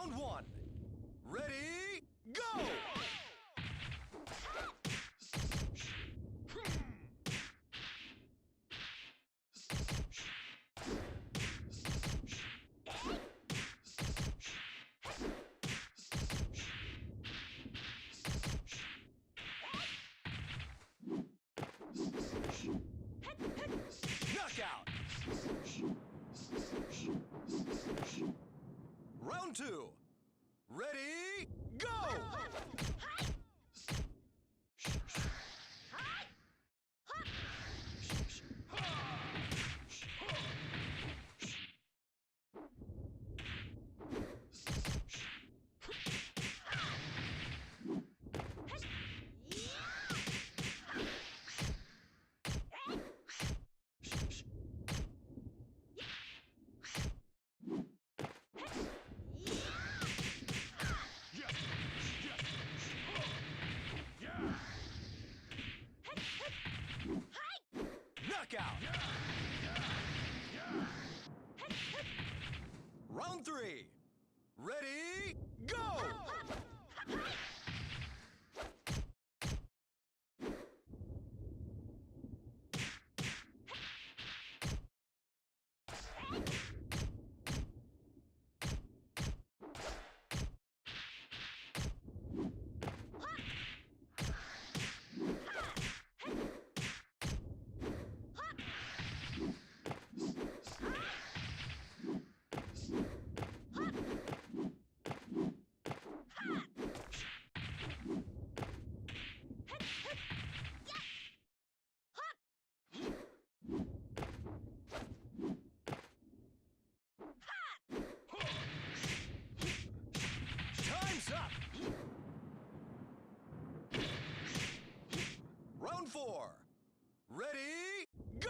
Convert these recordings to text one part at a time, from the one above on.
Round one. Ready, go! Knockout! Round two. Ready, go! Knockout! Round three. Ready, go! Time's up! Round four. Ready, go!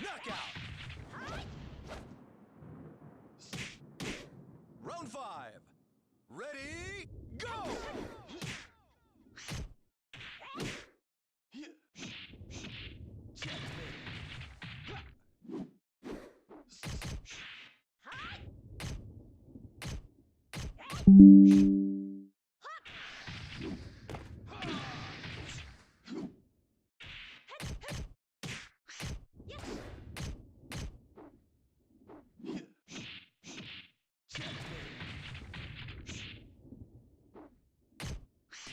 Knockout! Round five. Ready, go!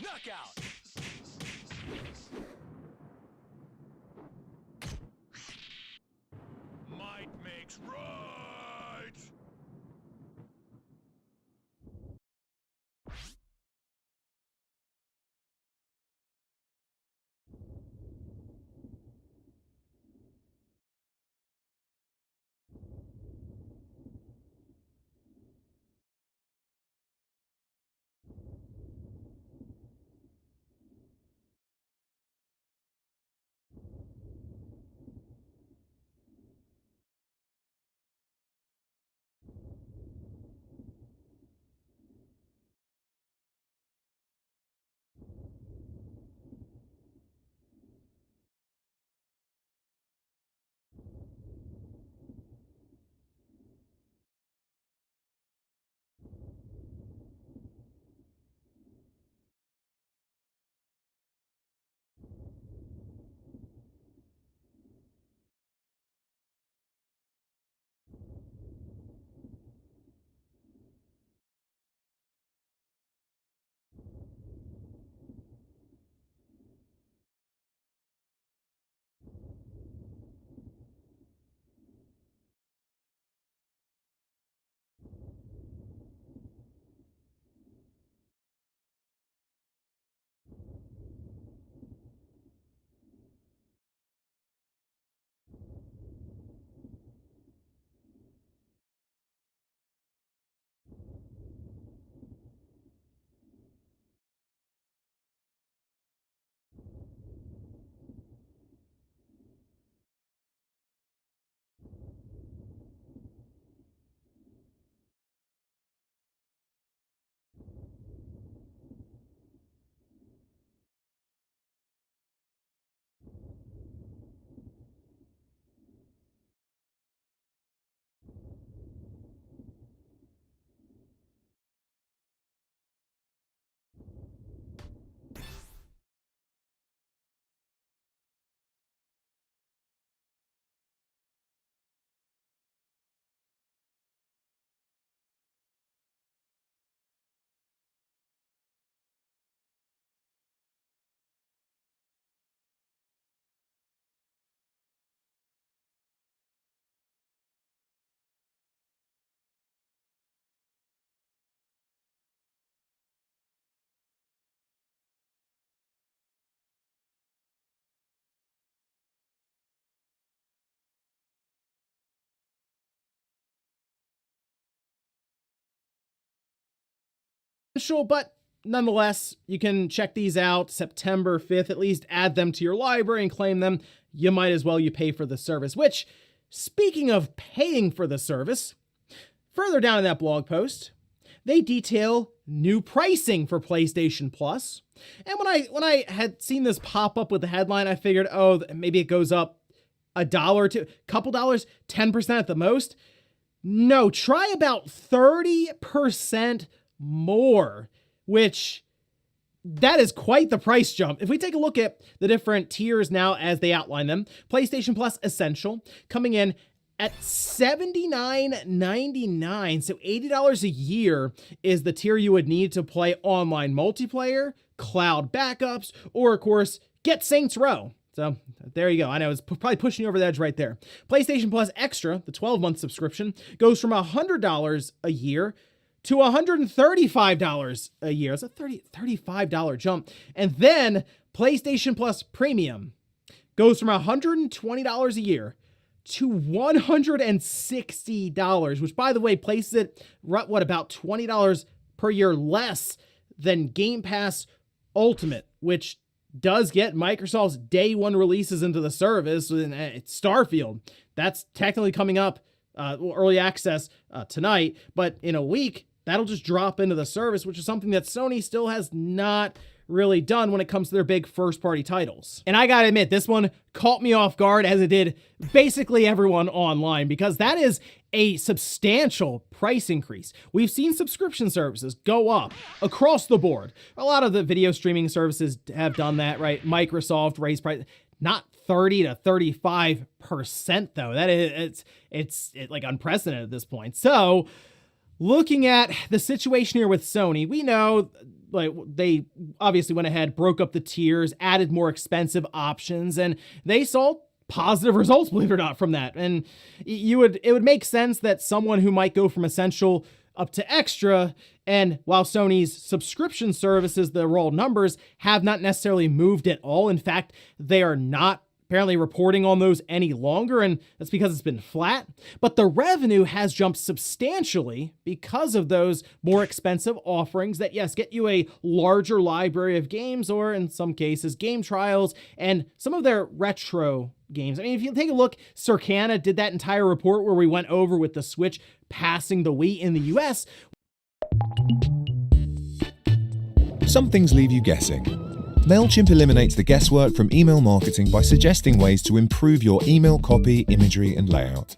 Knockout! Might makes right! But nonetheless, you can check these out September 5th, at least add them to your library and claim them. You might as well you pay for the service, which, speaking of paying for the service, further down in that blog post, they detail new pricing for PlayStation Plus. And when I had seen this pop up with the headline, I figured, oh, maybe it goes up $1 or $2, couple dollars, 10% at the most. No, try about 30% more, which that is quite the price jump. If we take a look at the different tiers now as they outline them, PlayStation Plus Essential coming in at $79.99, so $80 a year is the tier you would need to play online multiplayer, cloud backups, or of course, get Saints Row. So there you go. I know it's probably pushing you over the edge right there. PlayStation Plus Extra, the 12-month subscription, goes from $100 a year to $135 a year. It's a $35 jump. And then PlayStation Plus Premium goes from $120 a year to $160, which, by the way, places it, what, about $20 per year less than Game Pass Ultimate, which does get Microsoft's day one releases into the service. It's Starfield. That's technically coming up, early access tonight, but in a week, that'll just drop into the service, which is something that Sony still has not really done when it comes to their big first-party titles. And I gotta admit, this one caught me off guard, as it did basically everyone online, because that is a substantial price increase. We've seen subscription services go up across the board. A lot of the video streaming services have done that, right? Microsoft raised price, not 30 to 35% though. That is, it's like unprecedented at this point. So looking at the situation here with Sony, we know like they obviously went ahead, broke up the tiers, added more expensive options, and they saw positive results, believe it or not, from that. And it would make sense that someone who might go from Essential up to Extra, and while Sony's subscription services, the raw numbers have not necessarily moved at all. In fact, they are not apparently reporting on those any longer, and that's because it's been flat. But the revenue has jumped substantially because of those more expensive offerings that, yes, get you a larger library of games, or in some cases, game trials, and some of their retro games. I mean, if you take a look, Circana did that entire report where we went over with the Switch passing the Wii in the US. Some things leave you guessing. MailChimp eliminates the guesswork from email marketing by suggesting ways to improve your email copy, imagery, and layout.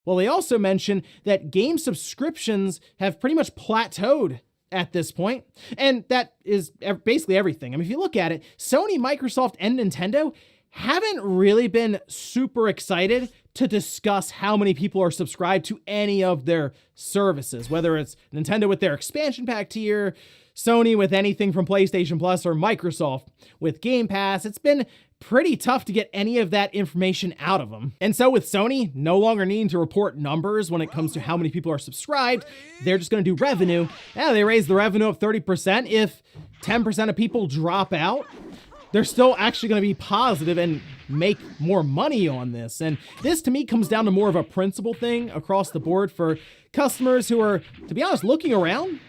Well, they also mention that game subscriptions have pretty much plateaued at this point, and that is basically everything. I mean, if you look at it, Sony, Microsoft, and Nintendo haven't really been super excited to discuss how many people are subscribed to any of their services, whether it's Nintendo with their expansion pack tier, Sony with anything from PlayStation Plus, or Microsoft with Game Pass. It's been pretty tough to get any of that information out of them. And so with Sony no longer needing to report numbers when it comes to how many people are subscribed, they're just going to do revenue. Yeah, they raise the revenue up 30%. If 10% of people drop out, they're still actually going to be positive and make more money on this. And this, to me, comes down to more of a principle thing across the board for customers who are, to be honest, looking around.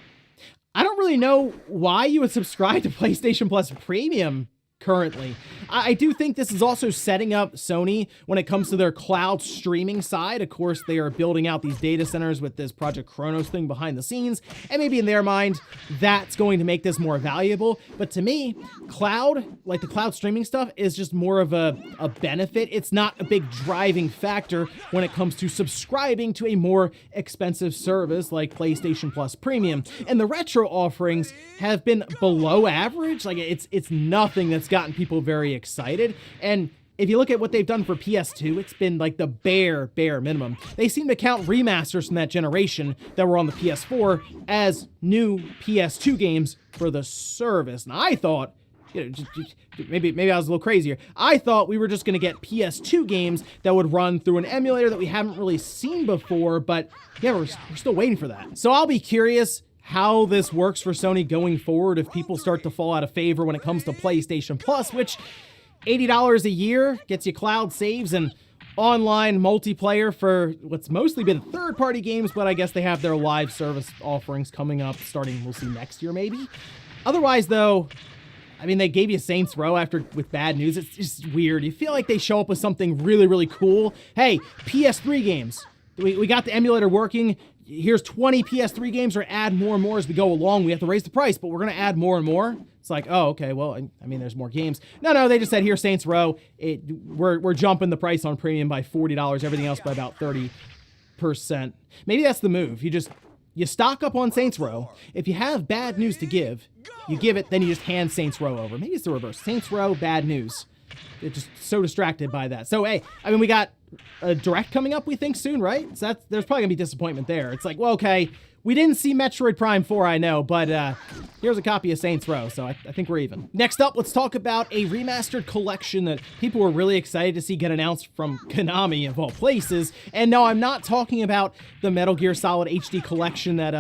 I don't really know why you would subscribe to PlayStation Plus Premium currently. I do think this is also setting up Sony when it comes to their cloud streaming side. Of course, they are building out these data centers with this Project Kronos thing behind the scenes, and maybe in their mind, that's going to make this more valuable. But to me, cloud, like the cloud streaming stuff, is just more of a benefit. It's not a big driving factor when it comes to subscribing to a more expensive service like PlayStation Plus Premium. And the retro offerings have been below average. Like it's nothing that's gotten people very excited. And if you look at what they've done for PS2, it's been like the bare minimum. They seem to count remasters from that generation that were on the PS4 as new PS2 games for the service. And I thought, you know, maybe I was a little crazier. I thought we were just going to get PS2 games that would run through an emulator that we haven't really seen before, but yeah, we're still waiting for that. So I'll be curious how this works for Sony going forward if people start to fall out of favor when it comes to PlayStation Plus, which $80 a year gets you cloud saves and online multiplayer for what's mostly been third-party games, but I guess they have their live service offerings coming up starting, we'll see, next year maybe. Otherwise, though, I mean, they gave you Saints Row with bad news. It's just weird. You feel like they show up with something really, really cool. Hey, PS3 games. We got the emulator working. Here's 20 PS3 games, or add more and more as we go along. We have to raise the price, but we're going to add more and more. It's like, oh, okay, well, I mean, there's more games. No, they just said, here's Saints Row. We're jumping the price on premium by $40, everything else by about 30%. Maybe that's the move. You stock up on Saints Row. If you have bad news to give, you give it, then you just hand Saints Row over. Maybe it's the reverse. Saints Row, bad news. They're just so distracted by that. So, hey, I mean, we got a Direct coming up, we think, soon, right? So there's probably going to be disappointment there. It's like, well, okay, we didn't see Metroid Prime 4, I know, but here's a copy of Saints Row, so I think we're even. Next up, let's talk about a remastered collection that people were really excited to see get announced from Konami, of all places. And no, I'm not talking about the Metal Gear Solid HD collection that,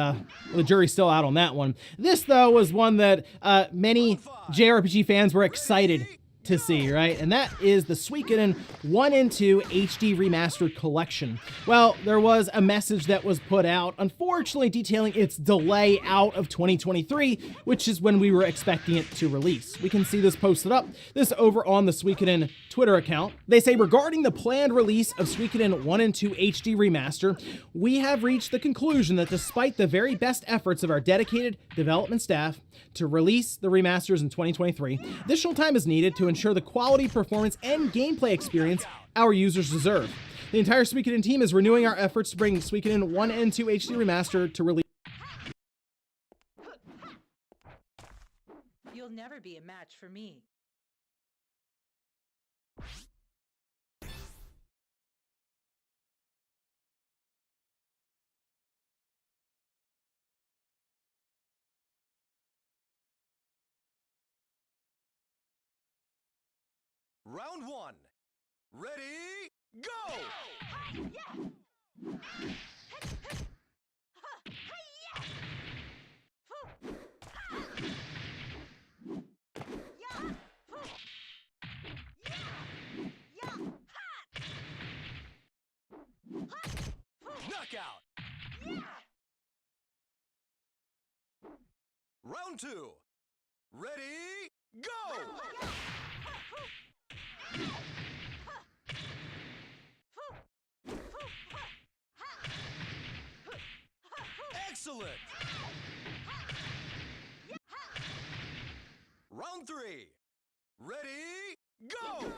the jury's still out on that one. This, though, was one that many JRPG fans were excited to see, right? And that is the Suikoden 1 and 2 HD Remastered Collection. Well, there was a message that was put out, unfortunately detailing its delay out of 2023, which is when we were expecting it to release. We can see this posted up, this over on the Suikoden Twitter account. They say, regarding the planned release of Suikoden 1 and 2 HD Remaster, we have reached the conclusion that despite the very best efforts of our dedicated development staff to release the remasters in 2023, additional time is needed to ensure the quality, performance, and gameplay experience our users deserve. The entire Suikoden team is renewing our efforts to bring Suikoden 1 and 2 HD Remaster to release. You'll never be a match for me. Round 1. Ready, go! Knockout! Round 2. Ready, go! Excellent! Round 3. Ready, go!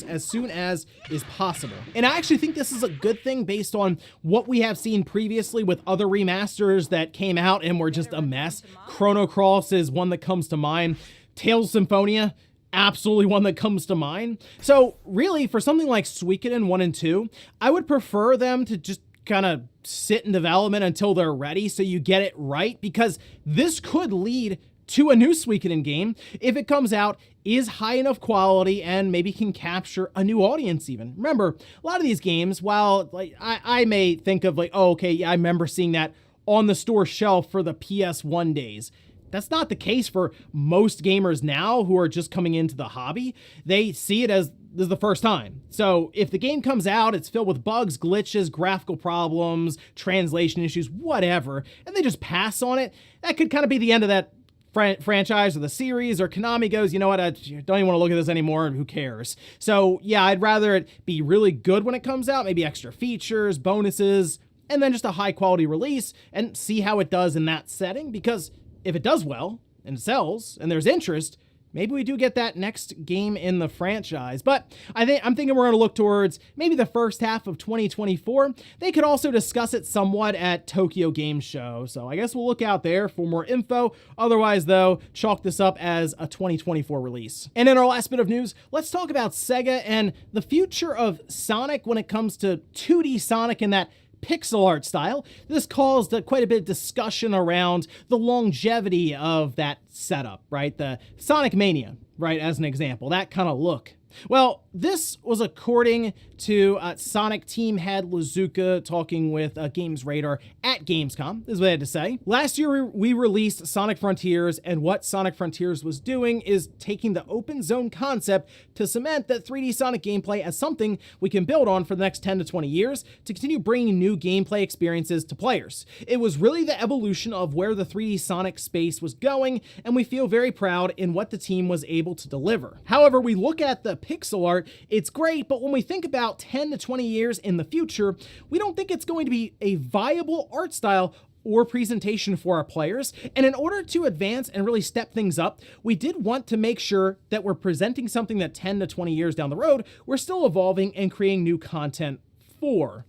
As soon as is possible. And I actually think this is a good thing based on what we have seen previously with other remasters that came out and were just a mess. Chrono Cross is one that comes to mind. Tales of Symphonia, absolutely one that comes to mind. So really, for something like Suikoden 1 and 2, I would prefer them to just kind of sit in development until they're ready so you get it right, because this could lead to a new Suikoden game if it comes out, is high enough quality, and maybe can capture a new audience even. Remember, a lot of these games, while like I may think of like, oh, okay, yeah, I remember seeing that on the store shelf for the PS1 days. That's not the case for most gamers now who are just coming into the hobby. They see it as this is the first time. So if the game comes out, it's filled with bugs, glitches, graphical problems, translation issues, whatever, and they just pass on it, that could kind of be the end of that franchise or the series, or Konami goes, you know what, I don't even want to look at this anymore, and who cares? So yeah, I'd rather it be really good when it comes out, maybe extra features, bonuses, and then just a high quality release, and see how it does in that setting, because if it does well, and sells, and there's interest, maybe we do get that next game in the franchise. But I'm thinking we're going to look towards maybe the first half of 2024. They could also discuss it somewhat at Tokyo Game Show. So I guess we'll look out there for more info. Otherwise, though, chalk this up as a 2024 release. And in our last bit of news, let's talk about Sega and the future of Sonic when it comes to 2D Sonic in that pixel art style. This caused quite a bit of discussion around the longevity of that setup, right? The Sonic Mania, right, as an example, that kind of look. Well, this was according to Sonic team head Lazuka talking with Games Radar at Gamescom, is what they had to say. Last year, we released Sonic Frontiers, and what Sonic Frontiers was doing is taking the open zone concept to cement that 3D Sonic gameplay as something we can build on for the next 10 to 20 years to continue bringing new gameplay experiences to players. It was really the evolution of where the 3D Sonic space was going, and we feel very proud in what the team was able to deliver. However, we look at the pixel art, it's great, but when we think about 10 to 20 years in the future, we don't think it's going to be a viable art style or presentation for our players. And in order to advance and really step things up, we did want to make sure that we're presenting something that 10 to 20 years down the road, we're still evolving and creating new content for.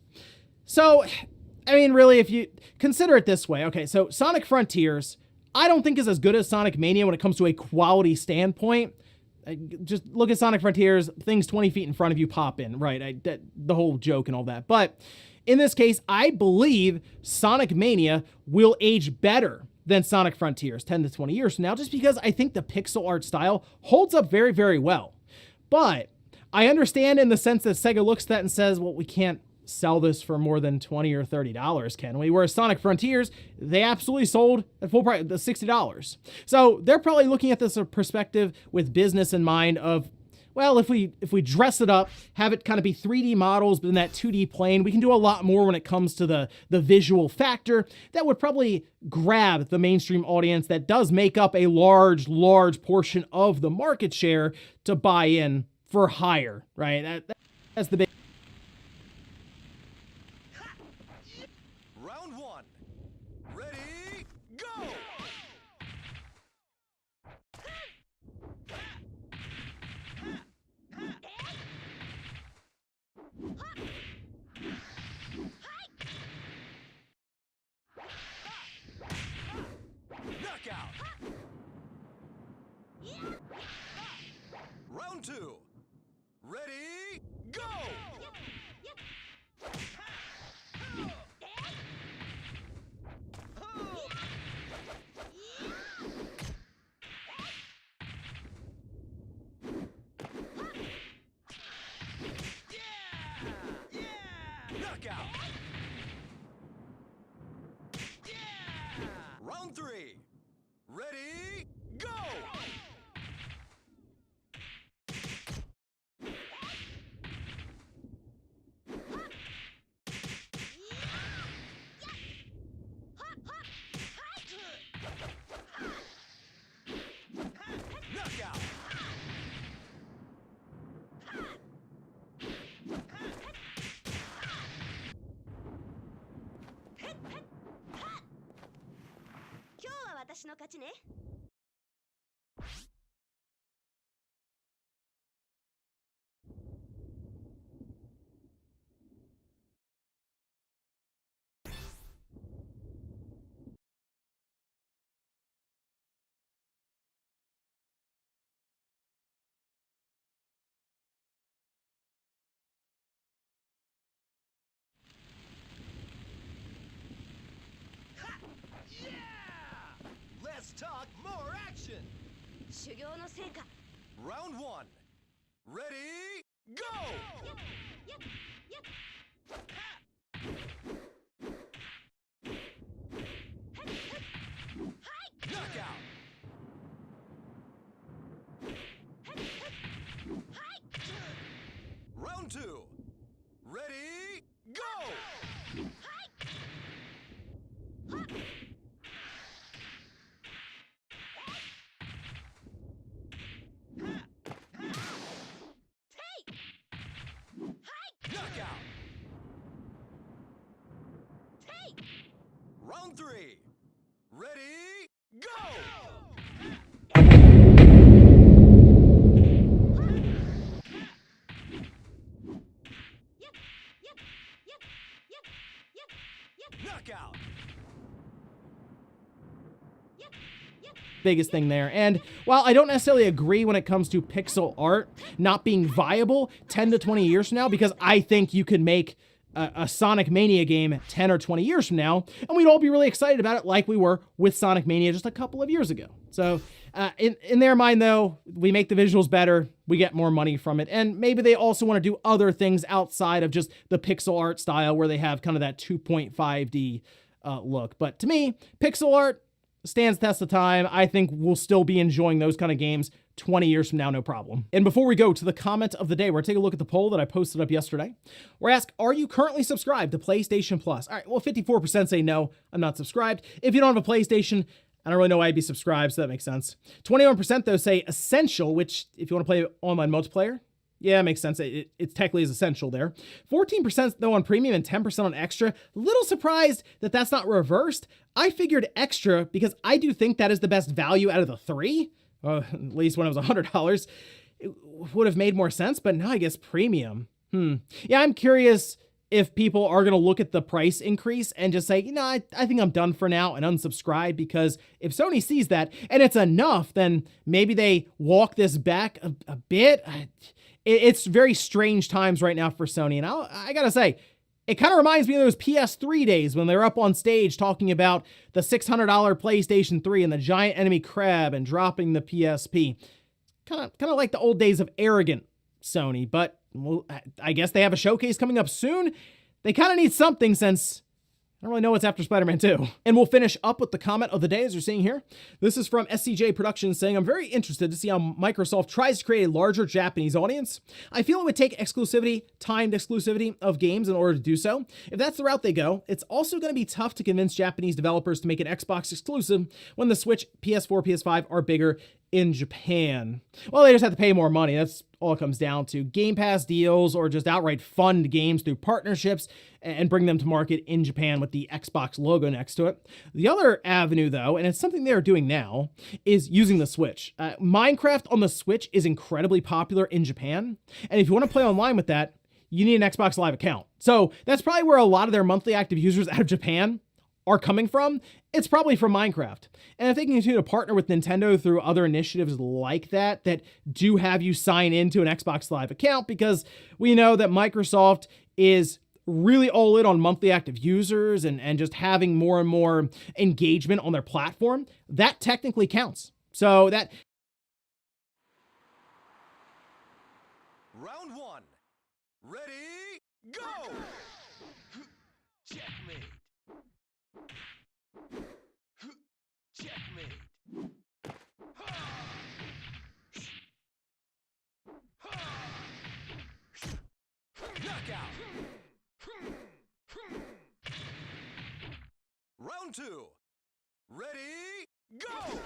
So, I mean, really, if you consider it this way, okay, so Sonic Frontiers, I don't think is as good as Sonic Mania when it comes to a quality standpoint. Just look at Sonic Frontiers, things 20 feet in front of you pop in, right? The whole joke and all that. But in this case, I believe Sonic Mania will age better than Sonic Frontiers 10 to 20 years from now, just because I think the pixel art style holds up very, very well. But I understand in the sense that Sega looks at that and says, well, we can't sell this for more than $20 or $30, can we? Whereas Sonic Frontiers, they absolutely sold at full price, the $60. So they're probably looking at this perspective with business in mind of, well, if we dress it up, have it kind of be 3D models, but in that 2D plane, we can do a lot more when it comes to the visual factor that would probably grab the mainstream audience that does make up a large portion of the market share to buy in for higher, right? That's the big. Round one. Ready, go! Knockout! Round two. Ready, go! Knockout! Round three. Ready, go! Knockout! Let's talk more action! Round one. Ready, go! Knockout! Round two. Ready, go! Knockout! Round three. Ready, go! biggest thing there. And while I don't necessarily agree when it comes to pixel art not being viable 10 to 20 years from now, because I think you could make a Sonic Mania game 10 or 20 years from now, and we'd all be really excited about it like we were with Sonic Mania just a couple of years ago. So in their mind, though, we make the visuals better, we get more money from it, and maybe they also want to do other things outside of just the pixel art style where they have kind of that 2.5D look. But to me, pixel art stands the test of time. I think we'll still be enjoying those kind of games 20 years from now, no problem. And before we go to the comment of the day, we're going to take a look at the poll that I posted up yesterday. We're asked, are you currently subscribed to PlayStation Plus? All right, well, 54% say no, I'm not subscribed. If you don't have a PlayStation, I don't really know why I'd be subscribed, so that makes sense. 21% though say essential, which if you want to play online multiplayer, yeah, it makes sense. It technically is essential there. 14% though on premium and 10% on extra. Little surprised that that's not reversed. I figured extra because I do think that is the best value out of the three. At least when it was $100, it would have made more sense, but now I guess premium. Yeah, I'm curious if people are going to look at the price increase and just say, you know, I think I'm done for now and unsubscribe, because if Sony sees that and it's enough, then maybe they walk this back a bit. It's very strange times right now for Sony, and I gotta say, it kind of reminds me of those PS3 days when they were up on stage talking about the $600 PlayStation 3 and the giant enemy crab and dropping the PSP. Kind of like the old days of arrogant Sony, but well, I guess they have a showcase coming up soon. They kind of need something since I don't really know what's after Spider-Man 2. And we'll finish up with the comment of the day, as you're seeing here. This is from SCJ Productions saying, I'm very interested to see how Microsoft tries to create a larger Japanese audience. I feel it would take timed exclusivity of games in order to do so. If that's the route they go, it's also going to be tough to convince Japanese developers to make an Xbox exclusive when the Switch, PS4, PS5 are bigger in Japan. Well, they just have to pay more money. That's all it comes down to. Game Pass deals or just outright fund games through partnerships and bring them to market in Japan with the Xbox logo next to it. The other avenue, though, and it's something they're doing now, is using the Switch. Minecraft on the Switch is incredibly popular in Japan, and if you want to play online with that, you need an Xbox Live account. So that's probably where a lot of their monthly active users out of Japan are coming from. It's probably from Minecraft. And if they can continue to partner with Nintendo through other initiatives like that do have you sign into an Xbox Live account, because we know that Microsoft is really all in on monthly active users and just having more and more engagement on their platform, that technically counts. So that... Round one. Ready, go! Checkmate. Checkmate. Knockout. Round two. Ready, go!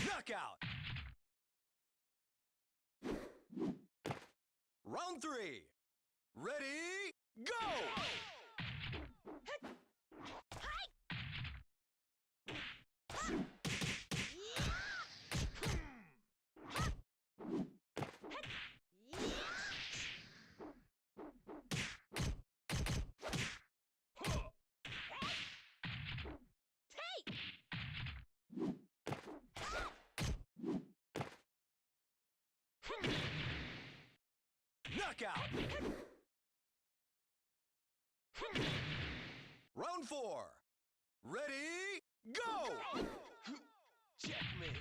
Knockout. Round three. Ready, go! Knockout. Round four. Ready, go! Checkmate.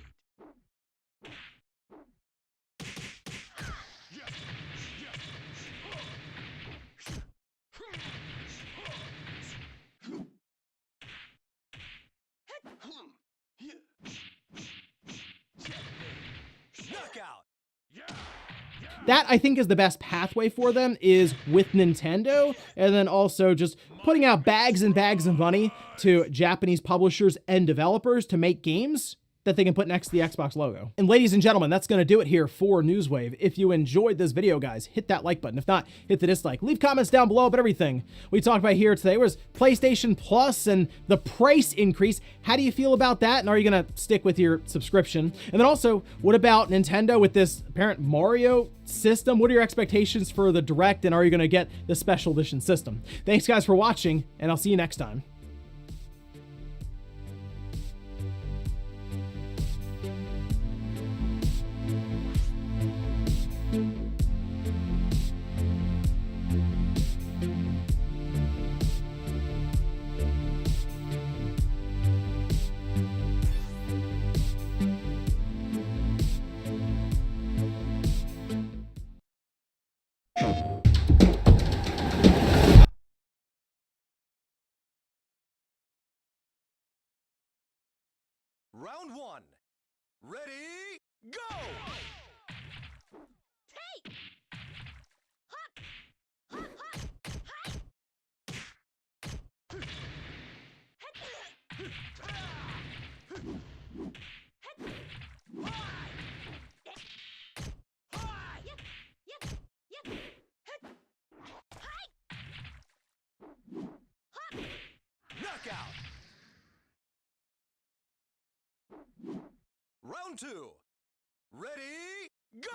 Knockout. That, I think, is the best pathway for them, is with Nintendo, and then also just putting out bags and bags of money to Japanese publishers and developers to make games that they can put next to the Xbox logo. And ladies and gentlemen, that's going to do it here for Newswave. If you enjoyed this video, guys, hit that like button. If not, hit the dislike. Leave comments down below about everything we talked about here today. Was PlayStation Plus and the price increase. How do you feel about that? And are you going to stick with your subscription? And then also, what about Nintendo with this apparent Mario system? What are your expectations for the Direct, and are you going to get the special edition system? Thanks, guys, for watching, and I'll see you next time. Round one. Ready, go! Knockout. Round two. Ready, go!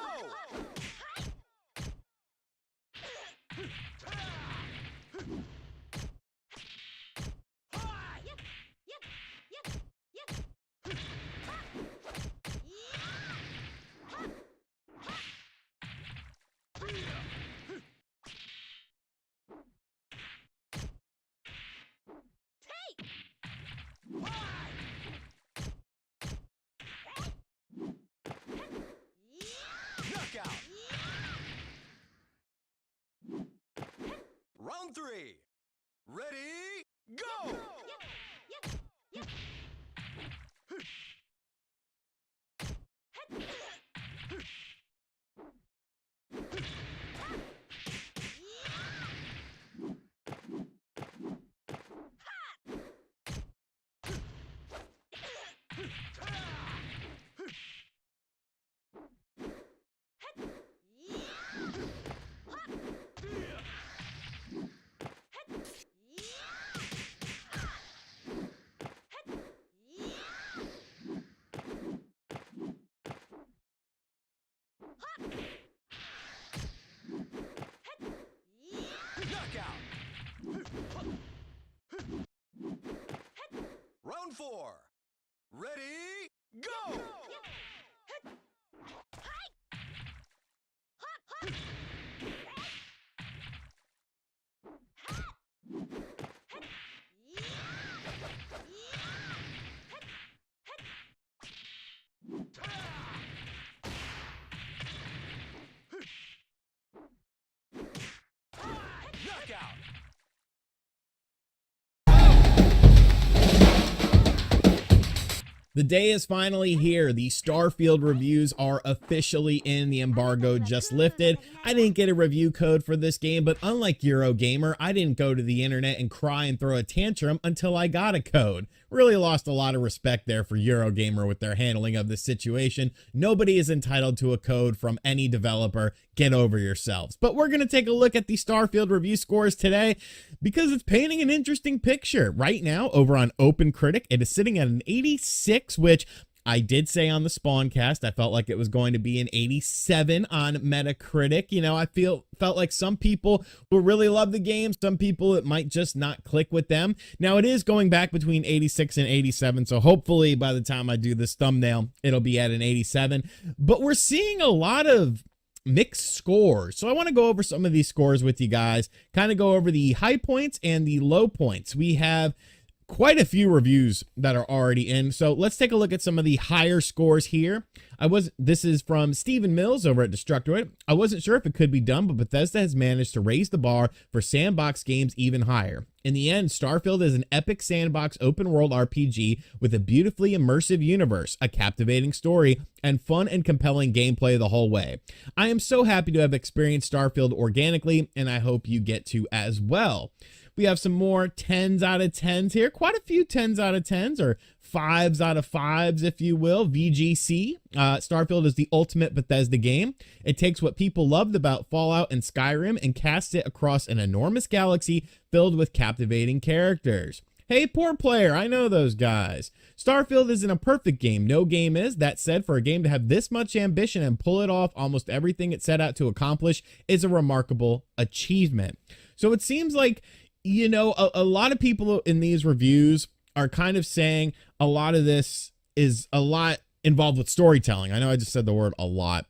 Knockout. Round three. Ready, go! Knockout. Round four. Ready, go! Knockout. The day is finally here. The Starfield reviews are officially in. The embargo just lifted. I didn't get a review code for this game, but unlike Eurogamer, I didn't go to the internet and cry and throw a tantrum until I got a code. Really lost a lot of respect there for Eurogamer with their handling of this situation. Nobody is entitled to a code from any developer. Get over yourselves. But we're going to take a look at the Starfield review scores today because it's painting an interesting picture. Right now, over on OpenCritic, it is sitting at an 86, which I did say on the Spawncast, I felt like it was going to be an 87 on Metacritic. You know, I felt like some people will really love the game. Some people, it might just not click with them. Now, it is going back between 86 and 87, so hopefully by the time I do this thumbnail, it'll be at an 87. But we're seeing a lot of mixed scores. So I want to go over some of these scores with you guys, kind of go over the high points and the low points. We have quite a few reviews that are already in. So let's take a look at some of the higher scores here. This is from Stephen Mills over at Destructoid. I wasn't sure if it could be done, but Bethesda has managed to raise the bar for sandbox games even higher. In the end, Starfield is an epic sandbox open world RPG with a beautifully immersive universe, a captivating story, and fun and compelling gameplay the whole way. I am so happy to have experienced Starfield organically, and I hope you get to as well. We have some more 10s out of 10s here. Quite a few 10s out of 10s, or 5s out of 5s, if you will. VGC. Starfield is the ultimate Bethesda game. It takes what people loved about Fallout and Skyrim and casts it across an enormous galaxy filled with captivating characters. Hey, poor player, I know those guys. Starfield isn't a perfect game. No game is. That said, for a game to have this much ambition and pull it off almost everything it set out to accomplish is a remarkable achievement. So it seems like, you know, a lot of people in these reviews are kind of saying a lot of this is a lot involved with storytelling. I know I just said the word a lot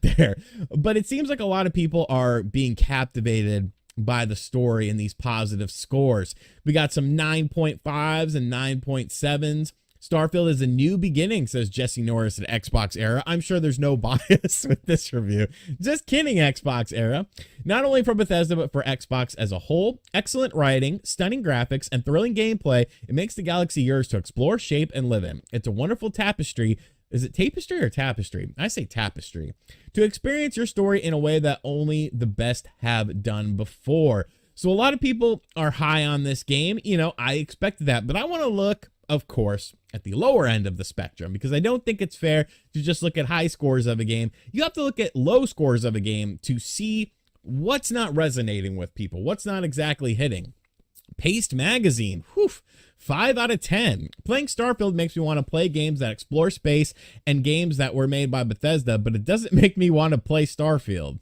there, but it seems like a lot of people are being captivated by the story and these positive scores. We got some 9.5s and 9.7s. Starfield is a new beginning, says Jesse Norris at Xbox Era. I'm sure there's no bias with this review. Just kidding, Xbox Era. Not only for Bethesda, but for Xbox as a whole. Excellent writing, stunning graphics, and thrilling gameplay. It makes the galaxy yours to explore, shape, and live in. It's a wonderful tapestry. Is it tapestry or tapestry? I say tapestry. To experience your story in a way that only the best have done before. So a lot of people are high on this game. You know, I expected that, but I want to look, of course, at the lower end of the spectrum, because I don't think it's fair to just look at high scores of a game. You have to look at low scores of a game to see what's not resonating with people, what's not exactly hitting. Paste Magazine, whew, 5 out of 10. Playing Starfield makes me want to play games that explore space and games that were made by Bethesda, but it doesn't make me want to play Starfield.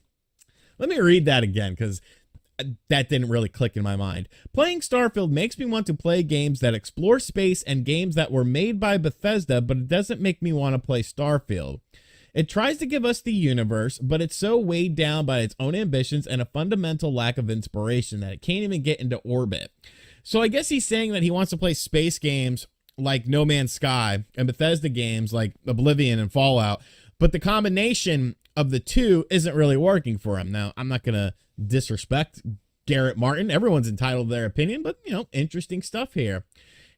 Let me read that again, because that didn't really click in my mind. Playing Starfield makes me want to play games that explore space and games that were made by Bethesda, but it doesn't make me want to play Starfield. It tries to give us the universe, but it's so weighed down by its own ambitions and a fundamental lack of inspiration that it can't even get into orbit. So I guess he's saying that he wants to play space games like No Man's Sky and Bethesda games like Oblivion and Fallout, but the combination of the two isn't really working for him. Now, I'm not going to disrespect Garrett Martin. Everyone's entitled to their opinion, but, you know, interesting stuff here.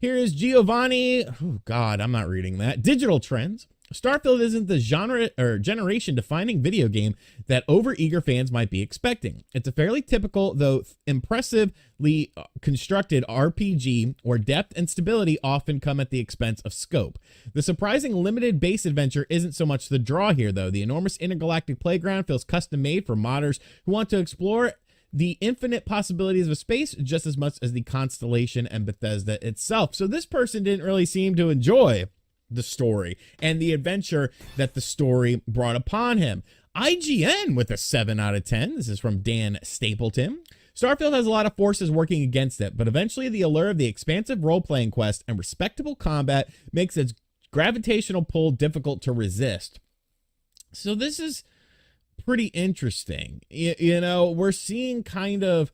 Here is Giovanni. Oh, God, I'm not reading that. Digital Trends. Starfield isn't the genre or generation-defining video game that overeager fans might be expecting. It's a fairly typical, though impressively constructed RPG where depth and stability often come at the expense of scope. The surprising limited base adventure isn't so much the draw here, though. The enormous intergalactic playground feels custom-made for modders who want to explore the infinite possibilities of space just as much as the constellation and Bethesda itself. So this person didn't really seem to enjoy the story and the adventure that the story brought upon him. IGN with a 7 out of 10. This is from Dan Stapleton. Starfield has a lot of forces working against it, but eventually the allure of the expansive role-playing quest and respectable combat makes its gravitational pull difficult to resist. So this is pretty interesting. You know, we're seeing kind of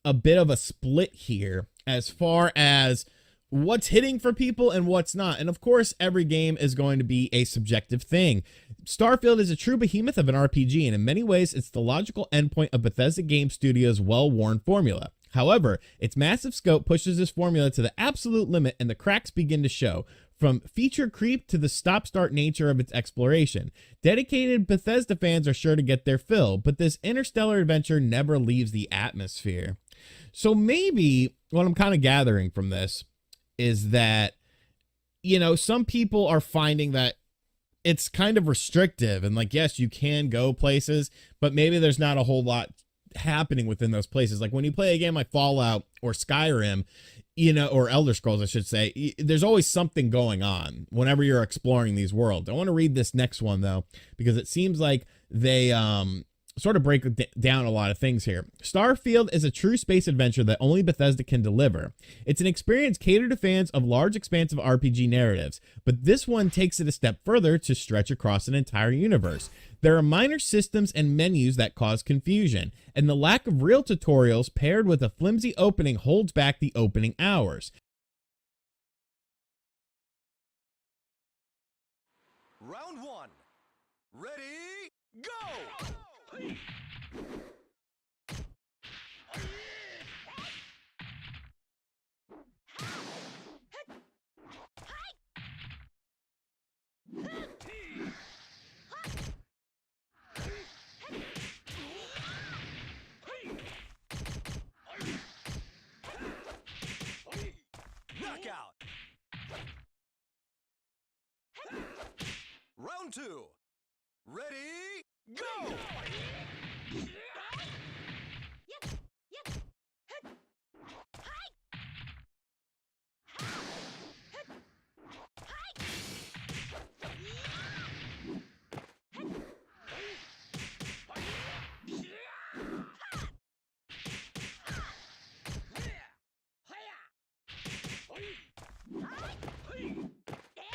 a bit of a split here as far as what's hitting for people and what's not. And of course, every game is going to be a subjective thing. Starfield is a true behemoth of an RPG, and in many ways, it's the logical endpoint of Bethesda Game Studios' well-worn formula. However, its massive scope pushes this formula to the absolute limit, and the cracks begin to show, from feature creep to the stop-start nature of its exploration. Dedicated Bethesda fans are sure to get their fill, but this interstellar adventure never leaves the atmosphere. So maybe what I'm kind of gathering from this is that, you know, some people are finding that it's kind of restrictive and like, yes, you can go places, but maybe there's not a whole lot happening within those places. Like when you play a game like Fallout or Skyrim, you know, or Elder Scrolls, I should say, there's always something going on whenever you're exploring these worlds. I want to read this next one though, because it seems like they, sort of break down a lot of things here. Starfield is a true space adventure that only Bethesda can deliver. It's an experience catered to fans of large, expansive RPG narratives, but this one takes it a step further to stretch across an entire universe. There are minor systems and menus that cause confusion, and the lack of real tutorials paired with a flimsy opening holds back the opening hours. Round 1. Ready, go! Round 2. Ready, go!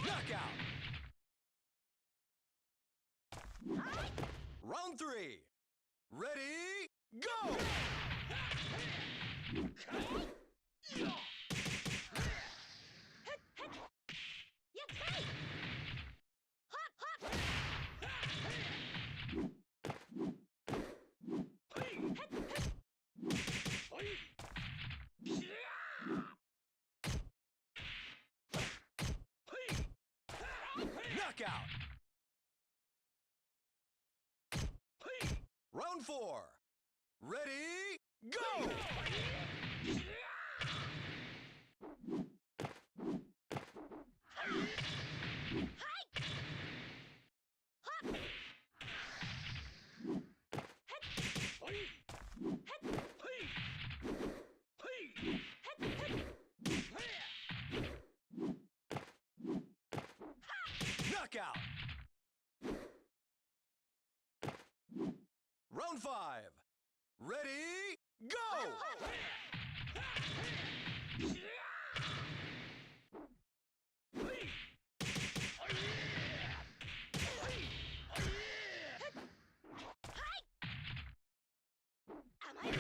Knockout! Round 3. Ready, go! Knockout! Round 4. Ready, go! Knockout! Round 5. Ready, go!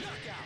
Knockout!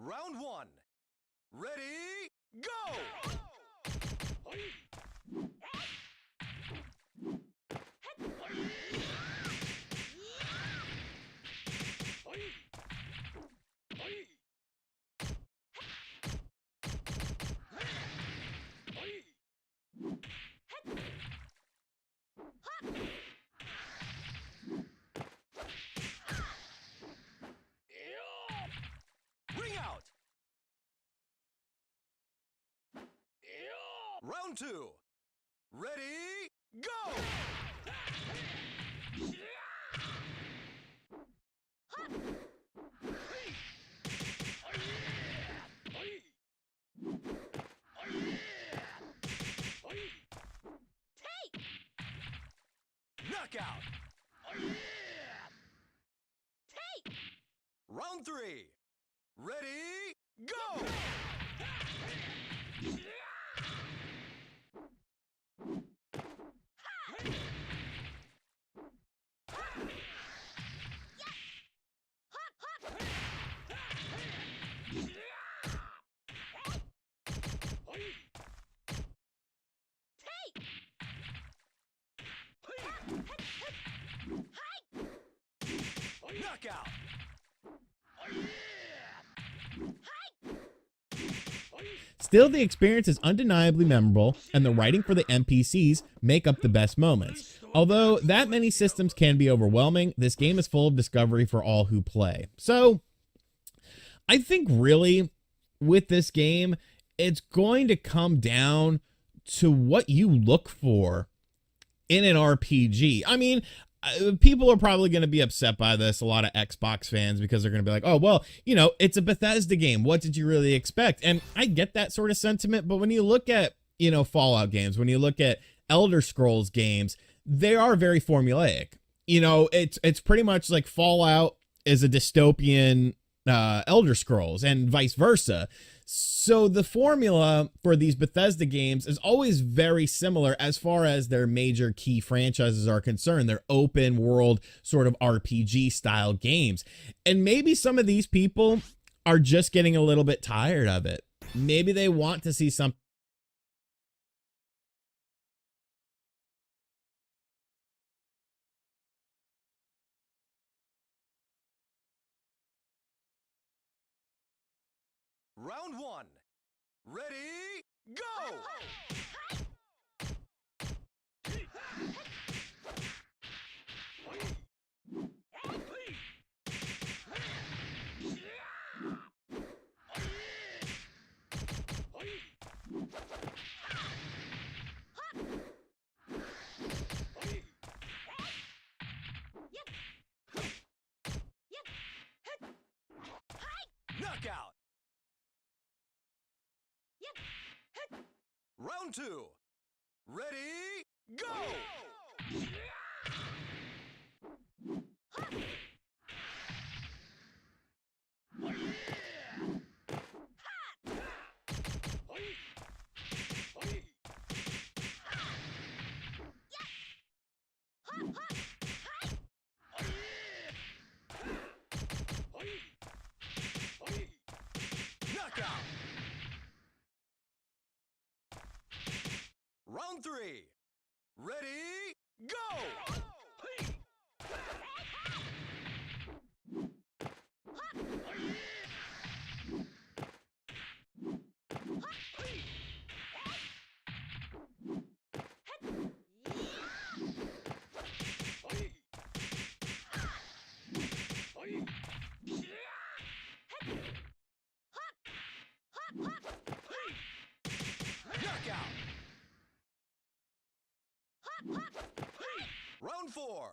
Round 1. Ready, go! Ring out! Round 2. Ready, go! Knockout! Knockout. Still, the experience is undeniably memorable, and the writing for the NPCs make up the best moments. Although that many systems can be overwhelming, this game is full of discovery for all who play. So, I think really, with this game, it's going to come down to what you look for in an RPG. I mean, people are probably going to be upset by this, a lot of Xbox fans, because they're going to be like, oh, well, you know, it's a Bethesda game. What did you really expect? And I get that sort of sentiment, but when you look at, you know, Fallout games, when you look at Elder Scrolls games, they are very formulaic. You know, it's pretty much like Fallout is a dystopian Elder Scrolls and vice versa. So the formula for these Bethesda games is always very similar as far as their major key franchises are concerned. They're open world sort of RPG style games. And maybe some of these people are just getting a little bit tired of it. Maybe they want to see something. Round one. Ready, go! Knockout. Round two. Ready, go! Knockout. Round three. Ready, go! Knockout. Round four.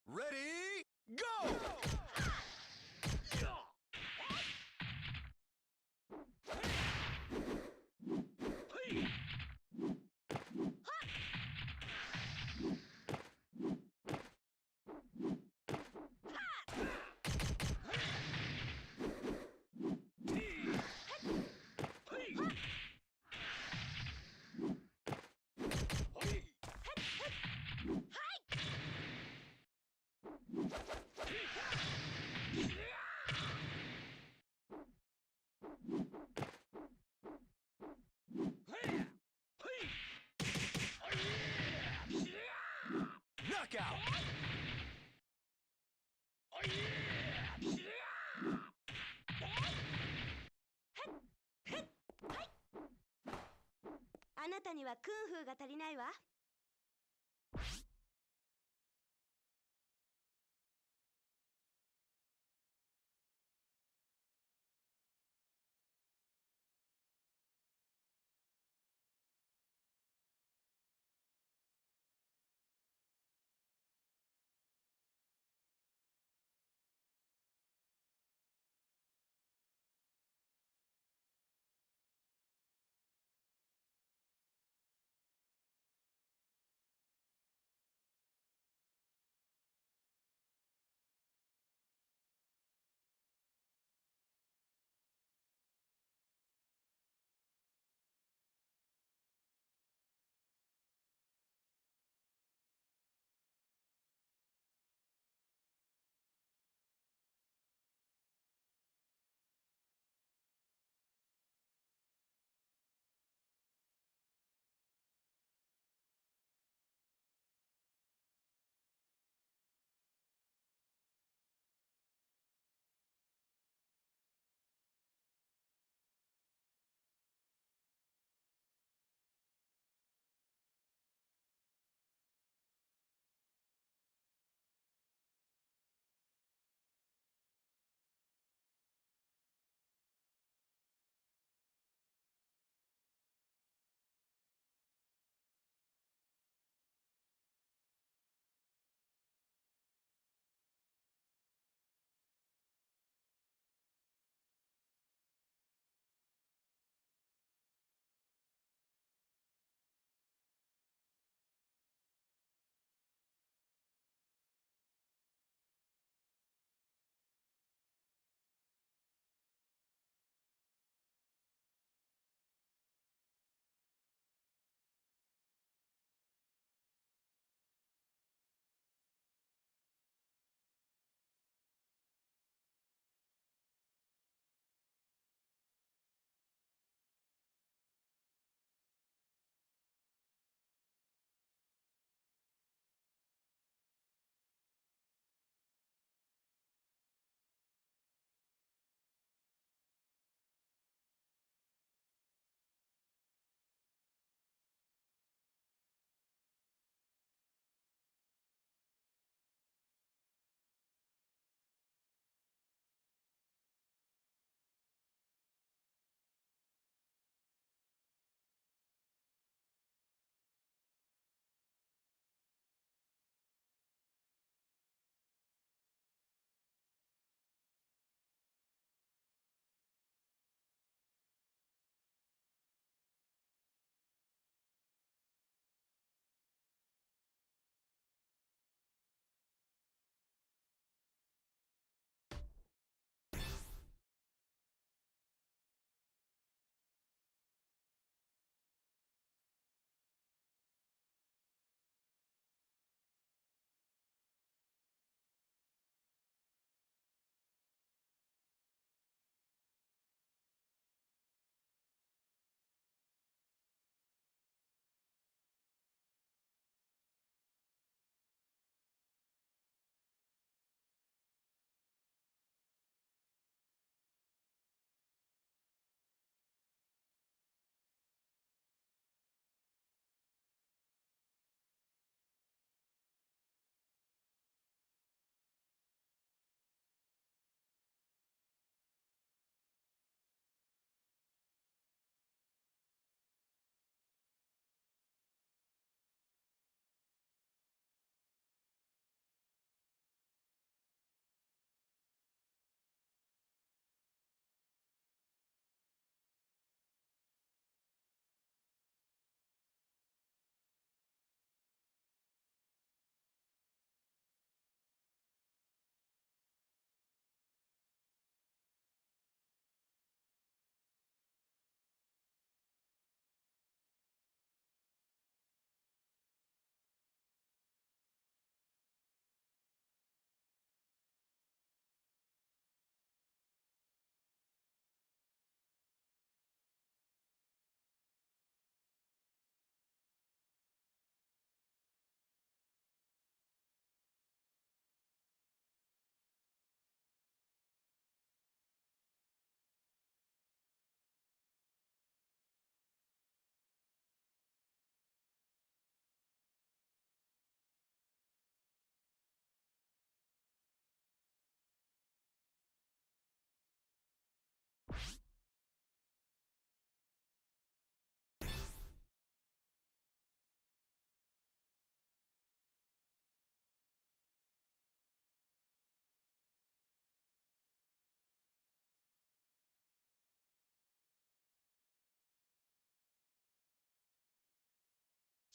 Ready, go! Knockout. あなたにはクンフーが足りないわ。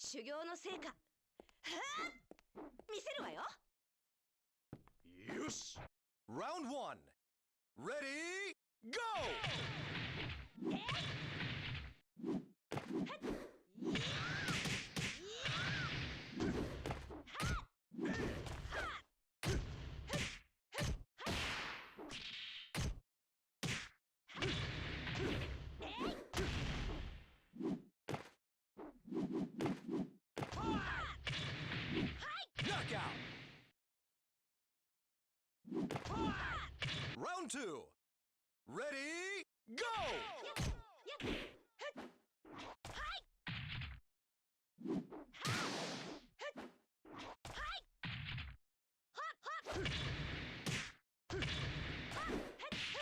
修行の成果。はあ、見せるわよ。Yush! Round 1. Ready, go! Knockout! Round 2. Ready, go!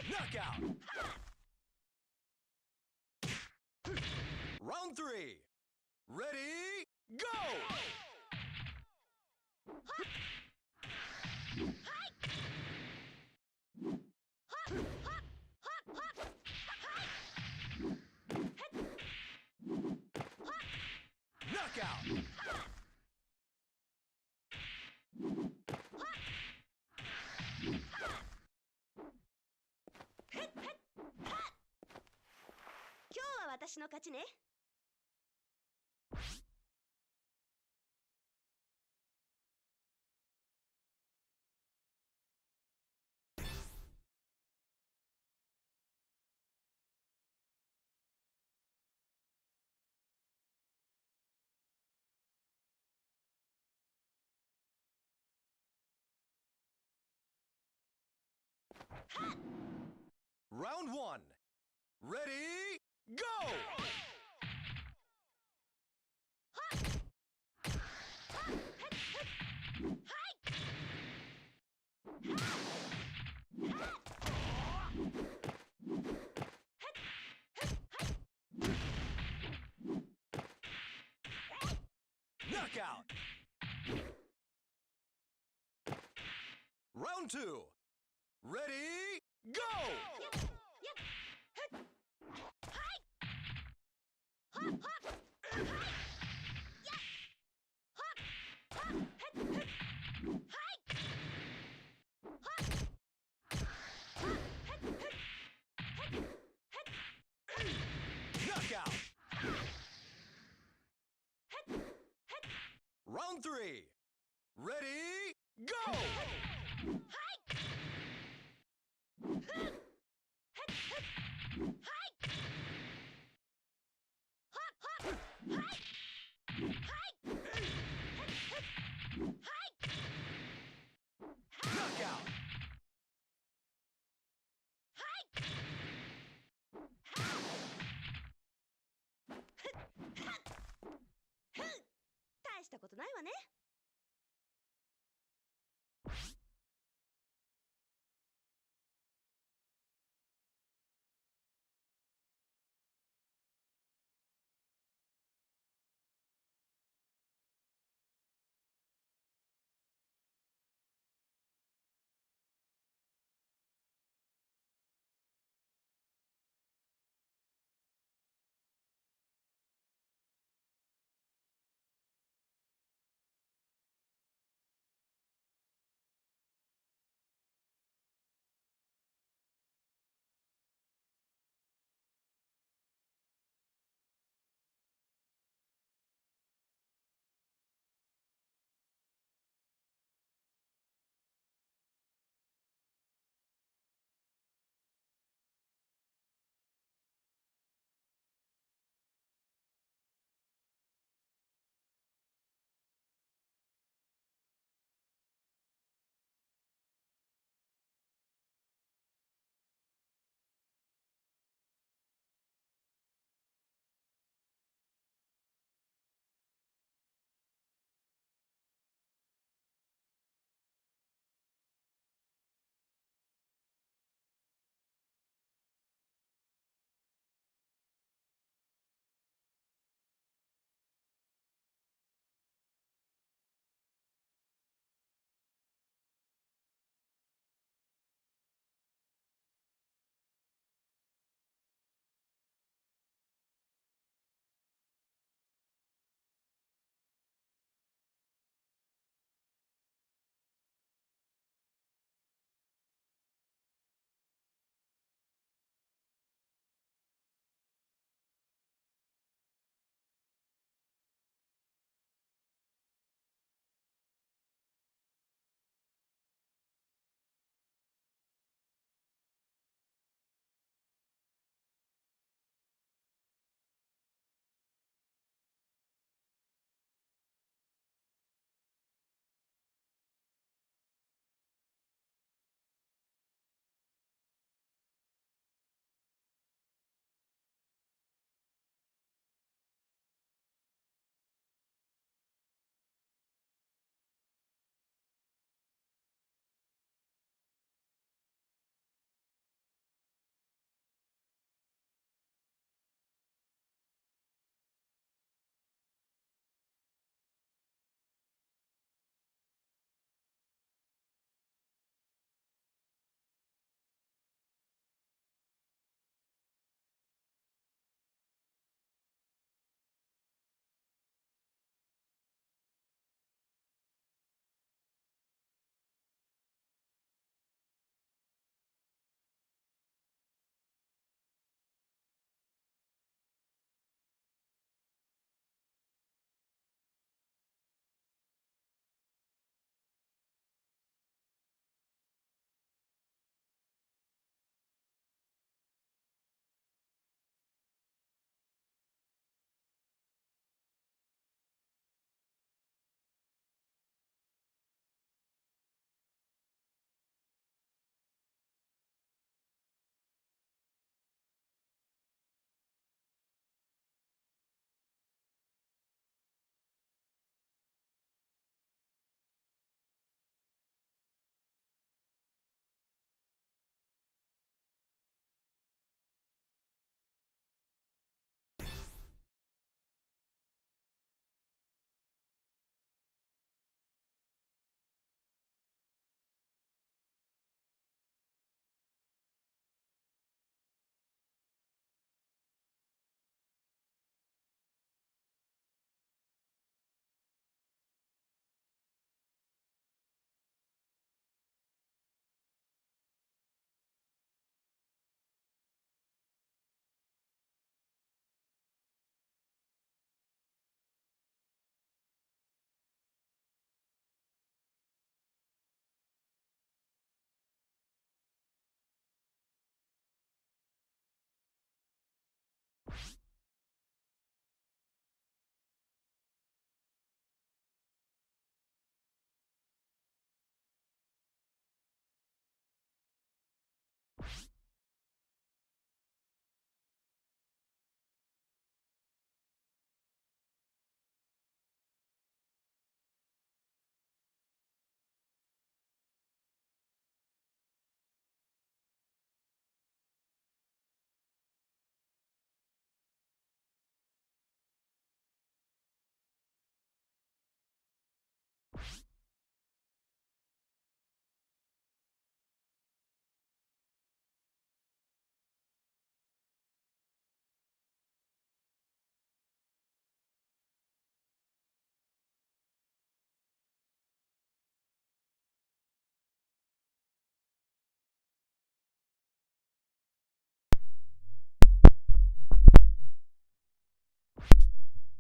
Knockout! Round 3. Ready, go! Knockout! Now 今日は私の勝ちね。Round 1. Ready, go! Knockout! Round 2. Ready, go! Knockout! Round 3. Ready, go! Knockout! Huh! 大したことないわね。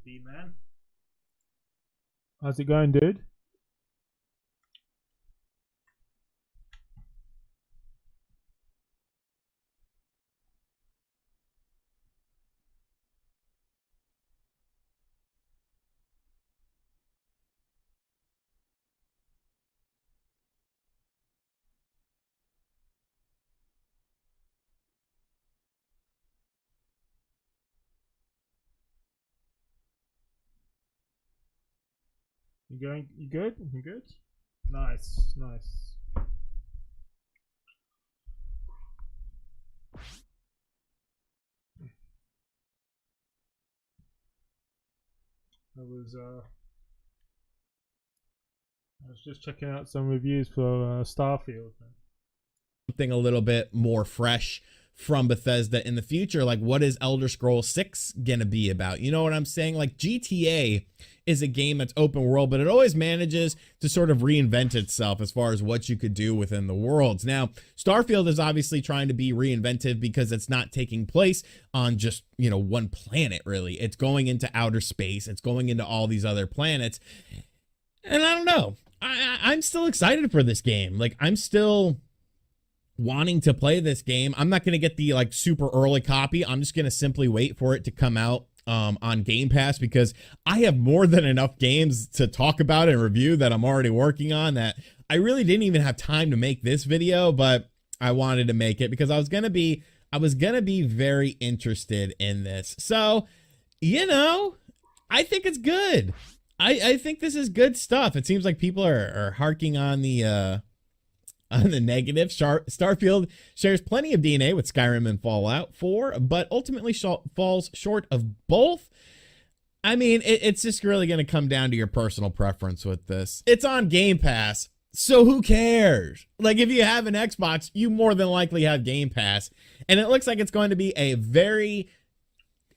D-man. How's it going, dude? You going? You good? You good? Nice, nice. I was just checking out some reviews for Starfield. Something a little bit more fresh from Bethesda in the future. Like, what is Elder Scrolls 6 gonna be about? You know what I'm saying? Like, GTA is a game that's open world, but it always manages to sort of reinvent itself as far as what you could do within the worlds. Now, Starfield is obviously trying to be reinventive because it's not taking place on just, you know, one planet, really. It's going into outer space. It's going into all these other planets. And I don't know. I'm still excited for this game. Like, I'm still wanting to play this game. I'm not going to get the like super early copy. I'm just going to simply wait for it to come out on Game Pass, because I have more than enough games to talk about and review that I'm already working on, that I really didn't even have time to make this video, but I wanted to make it because I was going to be very interested in this. So, you know, I think it's good. I think this is good stuff. It seems like people are harking on the negative. Starfield shares plenty of DNA with Skyrim and Fallout 4, but ultimately falls short of both. I mean, it's just really going to come down to your personal preference with this. It's on Game Pass, so who cares? Like, if you have an Xbox, you more than likely have Game Pass, and it looks like it's going to be a very